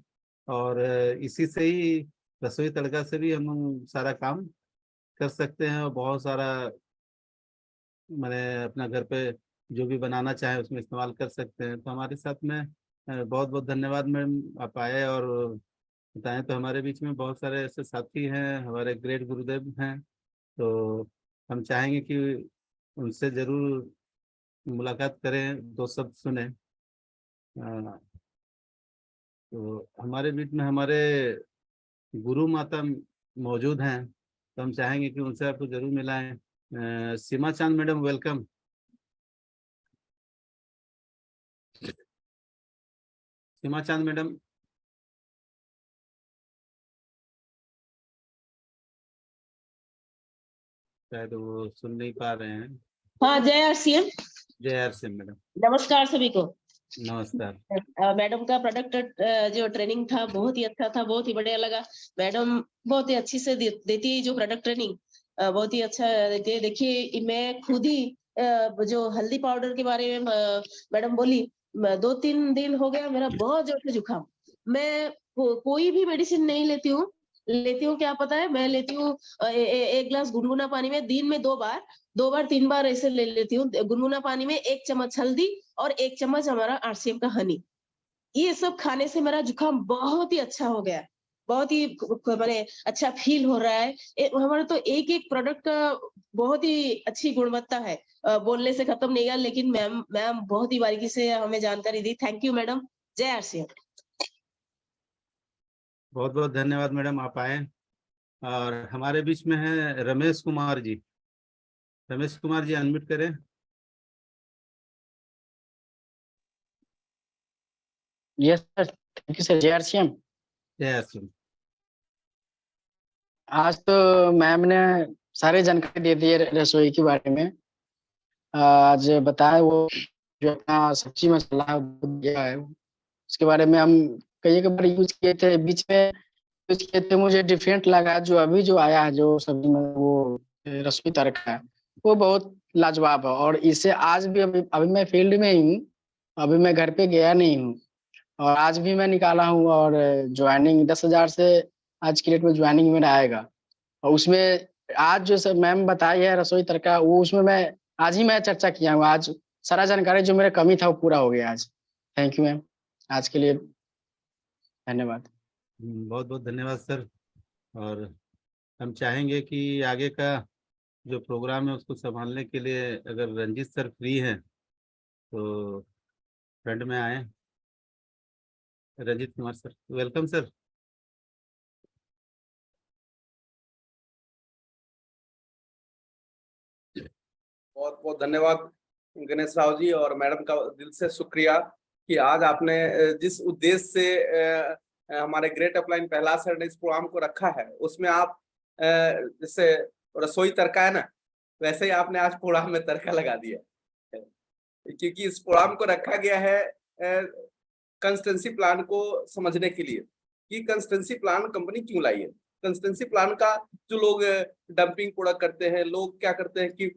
और इसी से ही रसोई तड़का से भी हम लोग सारा काम कर सकते हैं और बहुत सारा मैंने अपना घर पे जो भी बनाना चाहे उसमें इस्तेमाल कर सकते हैं। तो हमारे साथ में बहुत बहुत धन्यवाद मैम, आप आए और बताएं। तो हमारे बीच में बहुत सारे ऐसे साथी हैं, हमारे ग्रेट गुरुदेव हैं। तो हम चाहेंगे कि उनसे जरूर मुलाकात करें, दो शब्द सुने। तो हमारे बीच में हमारे गुरु माता मौजूद हैं, तो हम चाहेंगे कि उनसे आपको जरूर मिलाएं। सीमा चांद मैडम, वेलकम। सीमा चांद मैडम, शायद वो सुन नहीं पा रहे हैं। हाँ, जय आरसीएम। जय आर सिंह मैडम। नमस्कार सभी को। नमस्कार। मैडम का प्रोडक्ट जो ट्रेनिंग था बहुत ही अच्छा था, बहुत ही बढ़िया लगा। मैडम बहुत ही अच्छी से देती है जो प्रोडक्ट ट्रेनिंग, बहुत ही अच्छा देती है। देखिए मैं खुद ही जो हल्दी पाउडर के बारे में मैडम बोली, 2-3 दिन हो गया मेरा बहुत जोर से जुकाम। मैं कोई भी मेडिसिन नहीं लेती हूँ, लेती हूँ, क्या पता है, मैं लेती हूँ एक गिलास गुनगुना पानी में दिन में 2 बार 3 बार ऐसे ले लेती हूँ। गुनगुना पानी में 1 चम्मच हल्दी और 1 चम्मच हमारा आरसीएम का हनी। ये सब खाने से मेरा जुकाम बहुत ही अच्छा हो गया है। बहुत ही माने अच्छा फील हो रहा है। हमारा तो एक-एक प्रोडक्ट का बहुत ही अच्छी गुणवत्ता है। बोलने से खत्म नहीं है, लेकिन मैम मैम बहुत ही बारीकी से हमें जानकारी दी। Thank you madam. जय आरसीएम। बहुत बहुत धन्यवाद मैडम, आप आए। और हमारे बीच में है रमेश कुमार जी। रमेश कुमार जी अनम्यूट करें। Yes sir, thank you sir. JRCM। जय आरसीएम। आज तो मैम ने सारी जानकारी दे दी है रसोई के बारे में। आज बताया वो जो अपना सब्जी मसाला है वो दिया है, उसके बारे में हम कई बार यूज किए थे, बीच में यूज किए थे। मुझे डिफरेंट लगा जो अभी जो आया है जो सब्जी में वो रसोई तड़का है, वो बहुत लाजवाब है। और इसे आज भी अभी मैं फील्ड में ही हूँ, अभी मैं घर पे गया नहीं हूँ, और आज भी मैं निकाला हूँ। और ज्वाइनिंग 10,000 से आज की डेट में ज्वाइनिंग मेरा आएगा। और उसमें आज जो सब मैम बताई है रसोई तड़का, वो उसमें मैं आज ही मैं चर्चा किया हूँ। आज सारा जानकारी जो मेरा कमी था वो पूरा हो गया आज। थैंक यू मैम, आज के लिए धन्यवाद। बहुत बहुत धन्यवाद सर। और हम चाहेंगे कि आगे का जो प्रोग्राम है उसको संभालने के लिए अगर रंजीत सर फ्री हैं तो फ्रंट में आए। Ranjeet Kumar sir, welcome sir. बहुत बहुत धन्यवाद गणेश राव जी और मैडम का दिल से शुक्रिया कि आज आपने जिस उद्देश्य से हमारे ग्रेट अपलाइन पहला सर ने इस प्रोग्राम को रखा है, उसमें आप जैसे रसोई तड़का है ना, वैसे ही आपने आज प्रोग्राम में तड़का लगा दिया। क्योंकि इस प्रोग्राम को रखा गया है कंसिस्टेंसी प्लान को समझने के लिए कि कंसिस्टेंसी प्लान कंपनी क्यों लाई है। कंसिस्टेंसी प्लान का जो लोग डंपिंग प्रोडक्ट करते हैं, लोग क्या करते हैं कि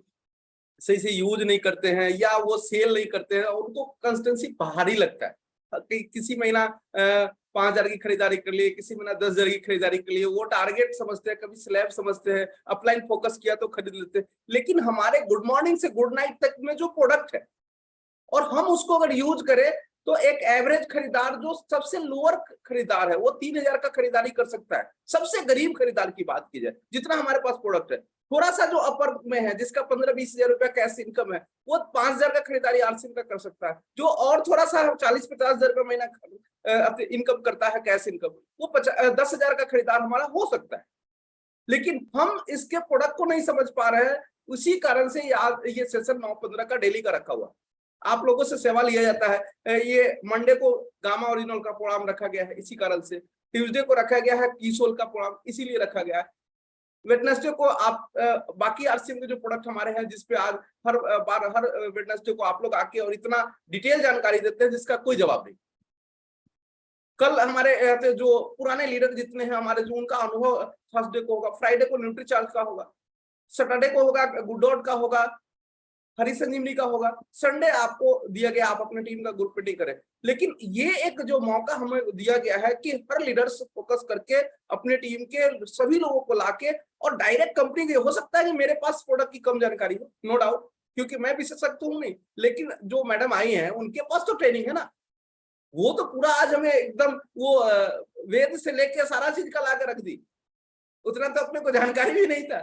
सही से यूज नहीं करते हैं या वो सेल नहीं करते हैं, उनको कंसिस्टेंसी भारी लगता है। किसी महीना 5,000 की खरीदारी कर लिए, किसी महीना 10,000 की खरीदारी कर लिए, वो टारगेट समझते हैं, कभी स्लैब समझते हैं, अपलाइन फोकस किया तो खरीद लेते हैं। लेकिन हमारे गुड मॉर्निंग से गुड नाइट तक में जो प्रोडक्ट है और हम उसको अगर यूज करें तो एक एवरेज खरीदार जो सबसे लोअर खरीदार है वो 3,000 का खरीदारी कर सकता है। सबसे गरीब खरीदार की बात की जाए, जितना हमारे पास प्रोडक्ट है, थोड़ा सा जो अपर में है जिसका 15-20 हजार रुपया कैश इनकम है, वो 5,000 का खरीदारी आरसीएम का कर सकता है। जो और थोड़ा सा 40-50 हजार रुपया महीना इनकम करता है कैश इनकम, वो 10,000 का खरीदार हमारा हो सकता है। लेकिन हम इसके प्रोडक्ट को नहीं समझ पा रहे हैं, उसी कारण से ये सेशन 9-15 का डेली का रखा हुआ। आप लोगों से सेवा लिया जाता है। ये मंडे को गामा ओरिजिनल का प्रोग्राम रखा गया है, इसी कारण से ट्यूसडे को रखा गया है कीसोल का प्रोग्राम, इसीलिए रखा गया है। वेडनेसडे को आप बाकी आरसीएम के जो प्रोडक्ट हमारे हैं, जिसपे आज हर वेडनेसडे को आप लोग आके और इतना डिटेल जानकारी देते हैं जिसका कोई जवाब नहीं। कल हमारे जो पुराने लीडर जितने हैं हमारे, जो उनका अनुभव थर्सडे को होगा, फ्राइडे को न्यूट्री चार्ज का होगा, सैटरडे को होगा गुडडॉट का होगा, हरी संजीवनी का होगा, संडे आपको दिया गया आप अपने टीम का ग्रुप मीटिंग करें। लेकिन ये एक जो मौका हमें दिया गया है कि हर लीडर्स फोकस करके अपने टीम के सभी लोगों को लाके और डायरेक्ट कंपनी के, हो सकता है कि मेरे पास प्रोडक्ट की कम जानकारी हो, नो डाउट, क्योंकि मैं विशेषज्ञ हूं नहीं, लेकिन जो मैडम आई हैं उनके पास तो ट्रेनिंग है ना, वो तो पूरा आज हमें एकदम वो वेद से लेके सारा चीज का ला के रख दी, उतना तो अपने को जानकारी भी नहीं था।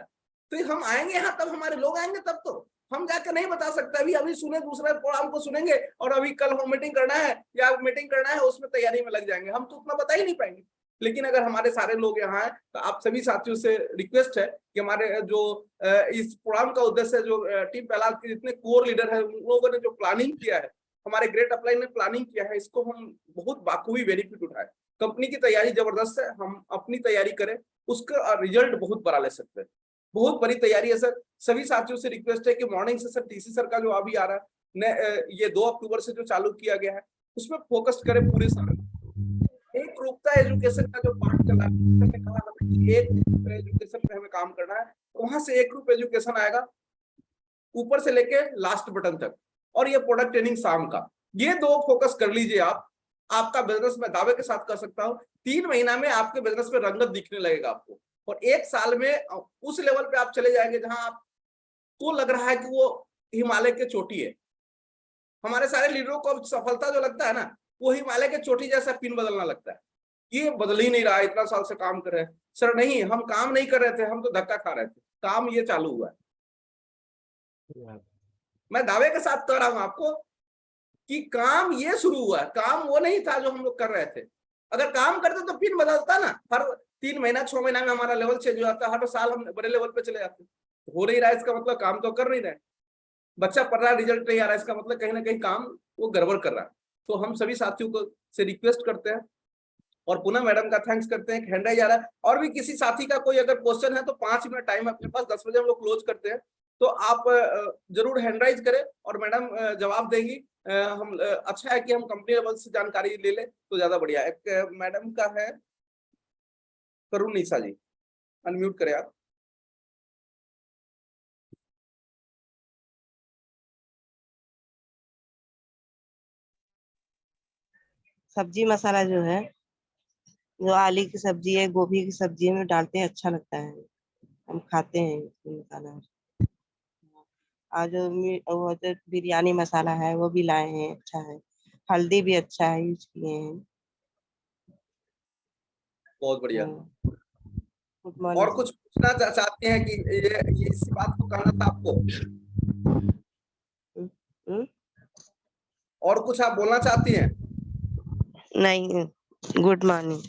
तो हम आएंगे यहाँ तब हमारे लोग आएंगे, तब तो हम जाकर नहीं बता सकते। अभी सुने दूसरे प्रोग्राम को सुनेंगे और अभी कल हम मीटिंग करना है या मीटिंग करना है उसमें तैयारी में लग जाएंगे, हम तो उतना बता ही नहीं पाएंगे। लेकिन अगर हमारे सारे लोग यहाँ हैं तो आप सभी साथियों से रिक्वेस्ट है कि हमारे जो इस प्रोग्राम का उद्देश्य है, जो टीम पहला के जितने कोर लीडर है उन लोगों ने जो प्लानिंग किया है, हमारे ग्रेट अपलाइन ने प्लानिंग किया है, इसको हम बहुत बाखूबी बेनिफिट उठाए। कंपनी की तैयारी जबरदस्त है, हम अपनी तैयारी करें, उसका रिजल्ट बहुत बड़ा ले सकते हैं। बहुत बड़ी तैयारी है सर। सभी साथियों से रिक्वेस्ट है कि मॉर्निंग से सर टीसी सर का जो अभी आ रहा है ये 2 अक्टूबर से जो चालू किया गया है उसमें फोकस करें पूरे साल। एक रूपता एजुकेशन का जो पार्ट चला है, एक एजुकेशन पे हमें काम करना है, वहां से एक ग्रुप एजुकेशन आएगा ऊपर से लेके लास्ट बटन तक, और ये प्रोडक्ट ट्रेनिंग शाम का, ये 2 फोकस कर लीजिए आप। आपका बिजनेस मैं दावे के साथ कर सकता हूँ 3 महीना में आपके बिजनेस में रंगत दिखने लगेगा आपको, और 1 साल में उस लेवल पे आप चले जाएंगे जहां आपको लग रहा है कि वो हिमालय के चोटी है। हमारे सारे लीडरों को अब सफलता जो लगता है ना, वो हिमालय के चोटी जैसा पिन बदलना लगता है। ये बदल ही नहीं रहा है, इतना साल से काम कर रहे हैं सर। नहीं, हम काम नहीं कर रहे थे, हम तो धक्का खा रहे थे, काम ये चालू हुआ है। मैं दावे के साथ कह रहा हूं आपको कि काम ये शुरू हुआ है, काम वो नहीं था जो हम लोग कर रहे थे। अगर काम करते तो पिन बदलता ना, हर 3 महीना 6 महीना में हमारा लेवल चेंज हो जाता, हर साल हम बड़े लेवल पे चले जाते। हो नहीं रहा है, इसका मतलब काम तो कर नहीं रहे। बच्चा पढ़ रहा है, रिजल्ट नहीं आ रहा है, इसका मतलब कहीं ना कहीं काम वो गड़बड़ कर रहा है। तो हम सभी साथियों को से रिक्वेस्ट करते हैं और पुनः मैडम का थैंक्स करते हैं कि हैंड राइज आ रहा है। और भी किसी साथी का कोई अगर क्वेश्चन है तो 5 मिनट टाइम है अपने पास, 10 बजे हम लोग क्लोज करते हैं, तो आप जरूर हैंड राइज करें और मैडम जवाब देंगी। हम अच्छा है कि हम कंपनी लेवल से जानकारी ले लें तो ज्यादा बढ़िया है। एक मैडम का है करुण निशा जी, अनम्यूट करें आप। सब्जी मसाला जो है, जो आलू की सब्जी है, गोभी की सब्जी में डालते हैं, अच्छा लगता है, हम खाते हैं इसमें मसाला। और वो जो बिरयानी मसाला है वो भी लाए हैं, अच्छा है। हल्दी भी अच्छा है, यूज किए हैं। बहुत बढ़िया। गुड और मॉर्निंग। कुछ पूछना चाहते हैं कि ये इस बात को कहना था आपको, और कुछ आप बोलना चाहती हैं? नहीं, गुड मॉर्निंग।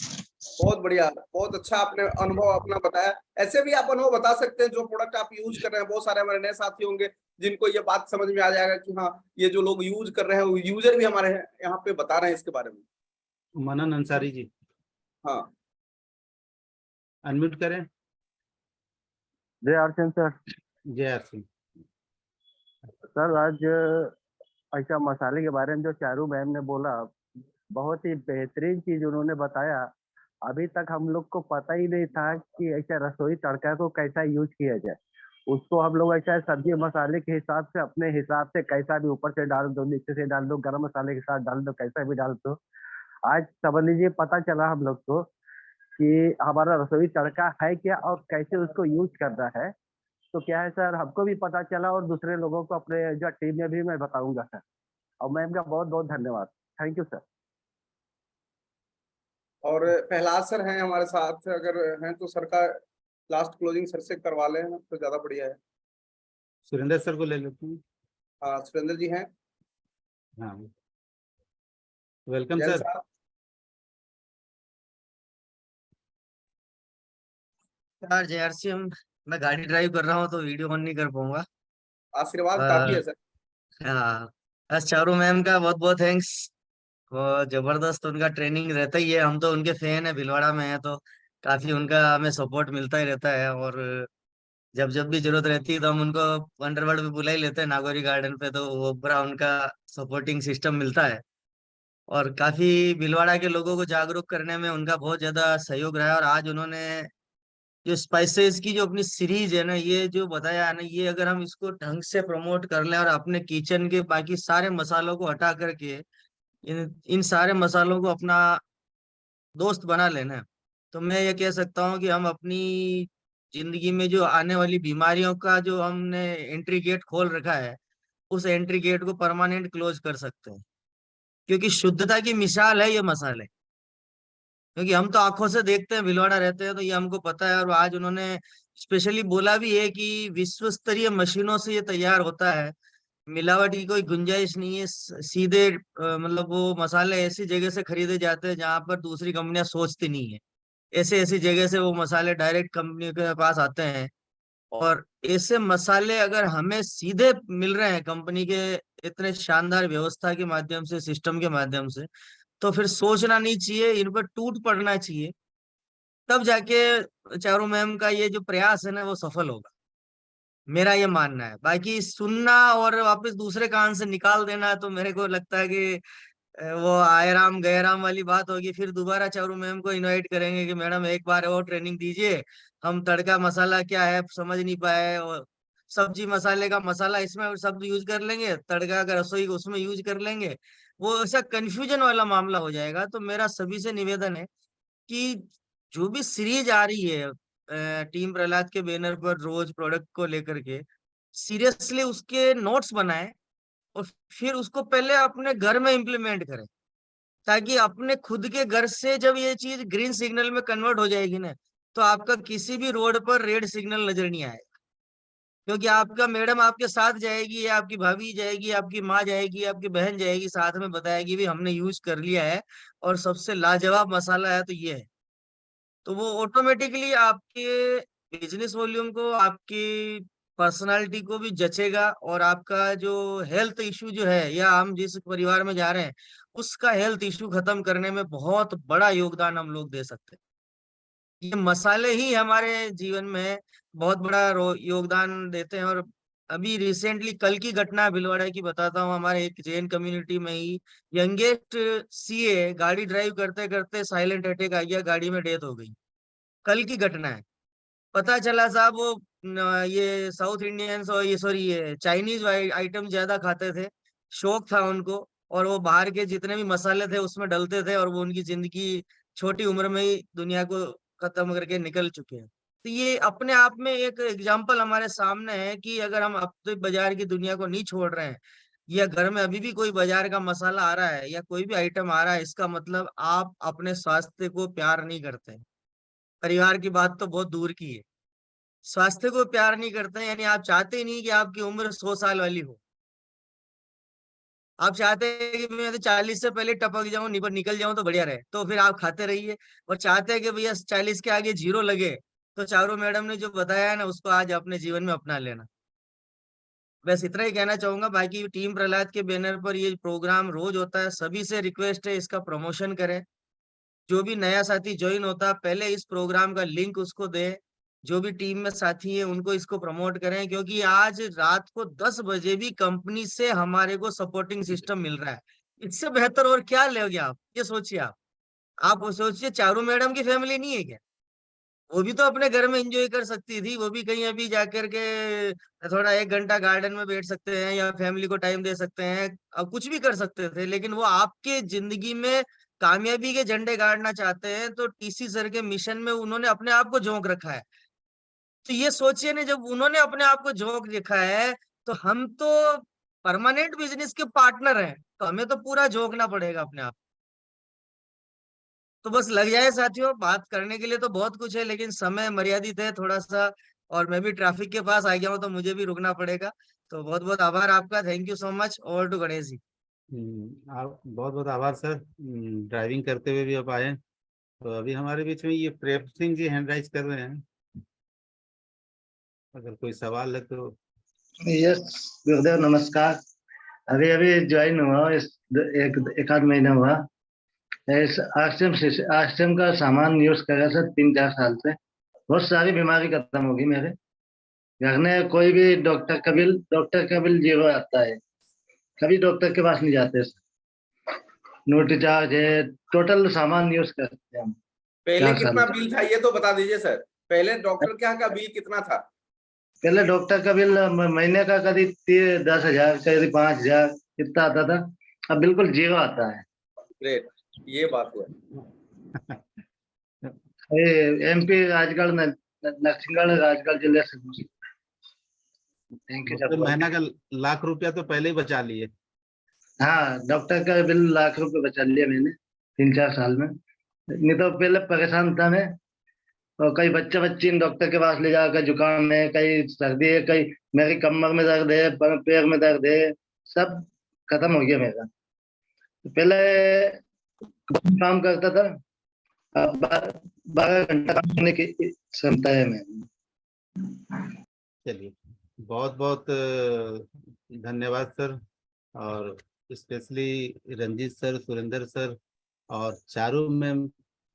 बहुत बढ़िया, बहुत अच्छा आपने अनुभव अपना बताया। ऐसे भी आप अनुभव बता सकते हैं जो प्रोडक्ट आप यूज कर रहे हैं। बहुत सारे हमारे नए साथी होंगे जिनको ये बात समझ में आ जाएगा कि हाँ, ये जो लोग यूज कर रहे हैं वो यूजर भी हमारे यहाँ पे बता रहे हैं इसके बारे में। मनन अंसारी जी, हाँ, अनम्यूट करें। जय आरचंद सर। जय आर सिंह सर, आज ऐसा मसाले के बारे में जो चारू मैम ने बोला, बहुत ही बेहतरीन चीज उन्होंने बताया। अभी तक हम लोग को पता ही नहीं था कि ऐसा रसोई तड़का को कैसा यूज किया जाए। उसको हम लोग ऐसा सब्जी मसाले के हिसाब से, अपने हिसाब से कैसा भी ऊपर से डाल दो, नीचे से डाल दो, गरम मसाले के साथ डाल दो, कैसा भी डाल दो। आज समझ लीजिए पता चला हम लोग को कि हमारा रसोई तड़का है क्या और कैसे उसको यूज करना है। तो क्या है सर, हमको भी पता चला और दूसरे लोगों को अपने जो टीम में भी मैं बताऊंगा सर। और मैम का बहुत बहुत धन्यवाद। Thank you sir. और प्रहलाद सर हैं हमारे साथ, अगर हैं तो सर का लास्ट क्लोजिंग सर से करवा लें तो ज्यादा बढ़िया है। सुरेंद्र सर को ले लेते हैं। हाँ, सुरेंद्र जी हैं। हाँ, वेलकम जैन सर। साहब। यार JRCM, मैं गाड़ी ड्राइव कर रहा हूँ तो वीडियो ऑन नहीं कर पाऊंगा। आशीर्वाद काफी अ, है सर। हाँ, बस चारू मैम का बहुत बहुत थैंक्स। वो जबरदस्त उनका ट्रेनिंग रहता ही है, हम तो उनके फैन है, भीलवाड़ा में है तो काफी उनका हमें सपोर्ट मिलता ही रहता है। और जब जब भी जरूरत रहती है तो हम उनको अंडरवर्ल्ड पे बुला ही लेते हैं, नागौरी गार्डन पे, तो वो पूरा उनका सपोर्टिंग सिस्टम मिलता है। और काफी भीलवाड़ा के लोगों को जागरूक करने में उनका बहुत ज्यादा सहयोग रहा है। और आज उन्होंने जो स्पाइसेस की जो अपनी सीरीज है ना, ये जो बताया है ना, ये अगर हम इसको ढंग से प्रमोट कर लें और अपने किचन के बाकी सारे मसालों को हटा करके इन इन सारे मसालों को अपना दोस्त बना लेना, तो मैं ये कह सकता हूँ कि हम अपनी जिंदगी में जो आने वाली बीमारियों का जो हमने एंट्री गेट खोल रखा है, उस एंट्री गेट को परमानेंट क्लोज कर सकते हैं। क्योंकि शुद्धता की मिसाल है ये मसाले। क्योंकि हम तो आंखों से देखते हैं, भीलवाड़ा रहते हैं, तो ये हमको पता है। और आज उन्होंने स्पेशली बोला भी है कि विश्व स्तरीय मशीनों से ये तैयार होता है, मिलावट की कोई गुंजाइश नहीं है। सीधे मतलब वो मसाले ऐसी जगह से खरीदे जाते हैं जहां पर दूसरी कंपनियां सोचती नहीं है। ऐसे ऐसी जगह से वो मसाले डायरेक्ट कंपनी के पास आते हैं। और ऐसे मसाले अगर हमें सीधे मिल रहे हैं कंपनी के इतने शानदार व्यवस्था के माध्यम से, सिस्टम के माध्यम से, तो फिर सोचना नहीं चाहिए, इन पर टूट पड़ना चाहिए। तब जाके चारू मैम का ये जो प्रयास है ना वो सफल होगा, मेरा ये मानना है। बाकी सुनना और वापस दूसरे कान से निकाल देना तो मेरे को लगता है कि वो आए राम गए राम वाली बात होगी। फिर दोबारा चारू मैम को इनवाइट करेंगे कि मैडम एक बार और ट्रेनिंग दीजिए, हम तड़का मसाला क्या है समझ नहीं पाए, और सब्जी मसाले का मसाला इसमें सब यूज कर लेंगे, तड़का का रसोई उसमें यूज कर लेंगे, वो ऐसा कंफ्यूजन वाला मामला हो जाएगा। तो मेरा सभी से निवेदन है कि जो भी सीरीज आ रही है टीम प्रहलाद के बैनर पर रोज प्रोडक्ट को लेकर के, सीरियसली उसके नोट्स बनाए और फिर उसको पहले अपने घर में इम्प्लीमेंट करें, ताकि अपने खुद के घर से जब ये चीज ग्रीन सिग्नल में कन्वर्ट हो जाएगी ना, तो आपका किसी भी रोड पर रेड सिग्नल नजर नहीं आएगा। क्योंकि आपका मैडम आपके साथ जाएगी, या आपकी भाभी जाएगी, आपकी माँ जाएगी, आपकी बहन जाएगी, साथ में बताएगी भी हमने यूज कर लिया है और सबसे लाजवाब मसाला है तो ये है। तो वो ऑटोमेटिकली आपके बिजनेस वॉल्यूम को, आपकी पर्सनालिटी को भी जचेगा, और आपका जो हेल्थ इशू जो है, या हम जिस परिवार में जा रहे हैं उसका हेल्थ इशू खत्म करने में बहुत बड़ा योगदान हम लोग दे सकते हैं। ये मसाले ही हमारे जीवन में बहुत बड़ा योगदान देते हैं। और अभी रिसेंटली कल की घटना भिलवाड़ा की बताता हूँ। हमारे एक जैन कम्युनिटी में ही यंगेस्ट सीए गाड़ी ड्राइव करते करते साइलेंट अटैक आ गया, गाड़ी में डेथ हो गई। कल की घटना है। पता चला साहब वो ये साउथ इंडियंस और ये सॉरी ये चाइनीज आइटम ज्यादा खाते थे, शौक था उनको, और वो बाहर के जितने भी मसाले थे उसमें डलते थे, और वो उनकी जिंदगी छोटी उम्र में ही दुनिया को खत्म करके निकल चुके हैं। तो ये अपने आप में एक एग्जाम्पल हमारे सामने है कि अगर हम अब तो बाजार की दुनिया को नहीं छोड़ रहे हैं, या घर में अभी भी कोई बाजार का मसाला आ रहा है या कोई भी आइटम आ रहा है, इसका मतलब आप अपने स्वास्थ्य को प्यार नहीं करते। परिवार की बात तो बहुत दूर की है, स्वास्थ्य को प्यार नहीं करते हैं, यानी आप चाहते ही नहीं कि आपकी उम्र 100 साल वाली हो। आप चाहते हैं कि मैं तो 40 से पहले टपक जाऊं, निकल जाऊं तो बढ़िया रहे, तो फिर आप खाते रहिए। और चाहते हैं कि भैया 40 के आगे जीरो लगे, तो चारों मैडम ने जो बताया है ना उसको आज अपने जीवन में अपना लेना। बस इतना ही कहना चाहूंगा। बाकी टीम प्रहलाद के बैनर पर ये प्रोग्राम रोज होता है, सभी से रिक्वेस्ट है इसका प्रमोशन करें। जो भी नया साथी ज्वाइन होता है पहले इस प्रोग्राम का लिंक उसको दे। जो भी टीम में साथी है उनको इसको प्रमोट करें, क्योंकि आज रात को 10 बजे भी कंपनी से हमारे को सपोर्टिंग सिस्टम मिल रहा है। इससे बेहतर और क्या लोगे आप, ये सोचिए। आप वो सोचिए, चारू मैडम की फैमिली नहीं है क्या? वो भी तो अपने घर में एंजॉय कर सकती थी, वो भी कहीं अभी जाकर के थोड़ा 1 घंटा गार्डन में बैठ सकते हैं या फैमिली को टाइम दे सकते हैं, अब कुछ भी कर सकते थे। लेकिन वो आपके जिंदगी में कामयाबी के झंडे गाड़ना चाहते हैं, तो टीसी सर के मिशन में उन्होंने अपने आप को झोंक रखा है। तो ये सोचिए ना, जब उन्होंने अपने आप को झोंक रखा है, तो हम तो परमानेंट बिजनेस के पार्टनर हैं, तो हमें तो पूरा झोंकना पड़ेगा अपने आप। तो बस लग जाए साथियों, बात करने के लिए तो बहुत कुछ है, लेकिन समय मर्यादित है थोड़ा सा, और मैं भी ट्रैफिक के पास आ गया हूँ तो मुझे भी रुकना पड़ेगा। तो बहुत बहुत आभार आपका, thank you so much. Over to Ganesh ji. आप बहुत बहुत आभार सर। ड्राइविंग करते हुए भी आप आए। तो अभी हमारे बीच में ये प्रेम सिंह जी हैंड राइज कर रहे हैं, अगर कोई सवाल है तो। यस गुरुदेव नमस्कार। अभी अभी ज्वाइन हुआ, इस एक आध महीना हुआ। इस आश्रम का सामान यूज कर रहा था 3-4 साल से। बहुत सारी बीमारी खत्म होगी मेरे घर में। कोई भी डॉक्टर का बिल जीरो आता है, कभी डॉक्टर के पास नहीं जाते। नो चार्ज है, टोटल सामान यूज करते हैं हम पहले 4 साल कितना से। बिल था ये तो बता दीजिए सर। पहले डॉक्टर के यहाँ का बिल कितना था? पहले डॉक्टर का बिल महीने का करीब 10,000 करीब 5,000 इतना आता था। अब बिल्कुल जीरो आता है। ग्रेट, ये बात हुआ। एमपी राजगढ़ में, लक्ष्मणगढ़ राजगढ़ जिले से। थैंक यू तो महीना का ₹1,00,000 तो पहले ही बचा लिए। हाँ, डॉक्टर का बिल ₹1,00,000 बचा लिया मैंने 3-4 साल में। नहीं तो पहले परेशान था मैं। और कई बच्ची डॉक्टर के पास ले जाकर, जुकाम है, कहीं सर्दी है, कहीं मेरी कमर में दर्द है, पैर में दर्द है, सब खत्म हो गया मेरा। पहले काम करता था, अब 12 घंटा काम करने की क्षमता है मैं। चलिए, बहुत बहुत धन्यवाद सर। और specially Ranjeet sir, Surendra sir और चारू मैम,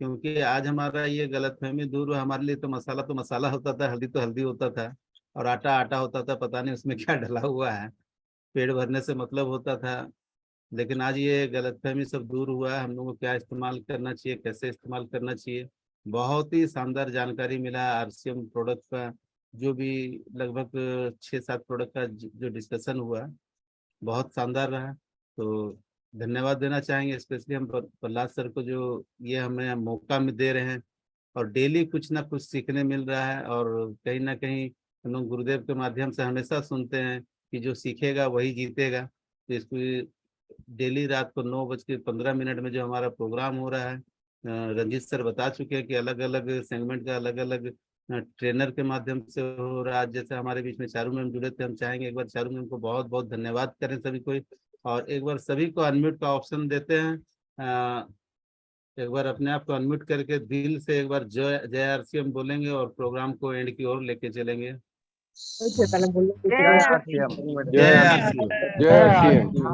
क्योंकि आज हमारा ये गलतफहमी दूर हुआ। हमारे लिए तो मसाला होता था, हल्दी तो हल्दी होता था, और आटा आटा होता था, पता नहीं उसमें क्या डला हुआ है, पेट भरने से मतलब होता था। लेकिन आज ये गलतफहमी सब दूर हुआ है। हम लोगों को क्या इस्तेमाल करना चाहिए, कैसे इस्तेमाल करना चाहिए, बहुत ही शानदार जानकारी मिला। आरसीएम प्रोडक्ट का जो भी लगभग 6-7 प्रोडक्ट का जो डिस्कशन हुआ, बहुत शानदार रहा। तो धन्यवाद देना चाहेंगे, स्पेशली हम प्रहलाद सर को जो ये हमें मौका में दे रहे हैं और डेली कुछ ना कुछ सीखने मिल रहा है। और कहीं ना कहीं हम लोग गुरुदेव के माध्यम से हमेशा सुनते हैं कि जो सीखेगा वही जीतेगा। तो इसको डेली रात को 9:15 में जो हमारा प्रोग्राम हो रहा है, रंजीत सर बता चुके हैं कि अलग अलग सेगमेंट का अलग अलग ट्रेनर के माध्यम से हो रहा है। जैसे हमारे बीच में चारू मैम जुड़े थे, हम चाहेंगे एक बार चारू मैम को बहुत बहुत धन्यवाद करें सभी को, और एक बार सभी को अनम्यूट का ऑप्शन देते हैं। एक बार अपने आप को अनम्यूट करके दिल से एक बार जय जय आरसीएम बोलेंगे और प्रोग्राम को एंड की ओर लेके चलेंगे। जय आरसीएम। जय आरसीएम। जय आरसीएम। जय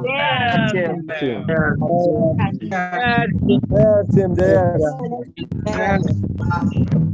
आरसीएम। जय आरसीएम।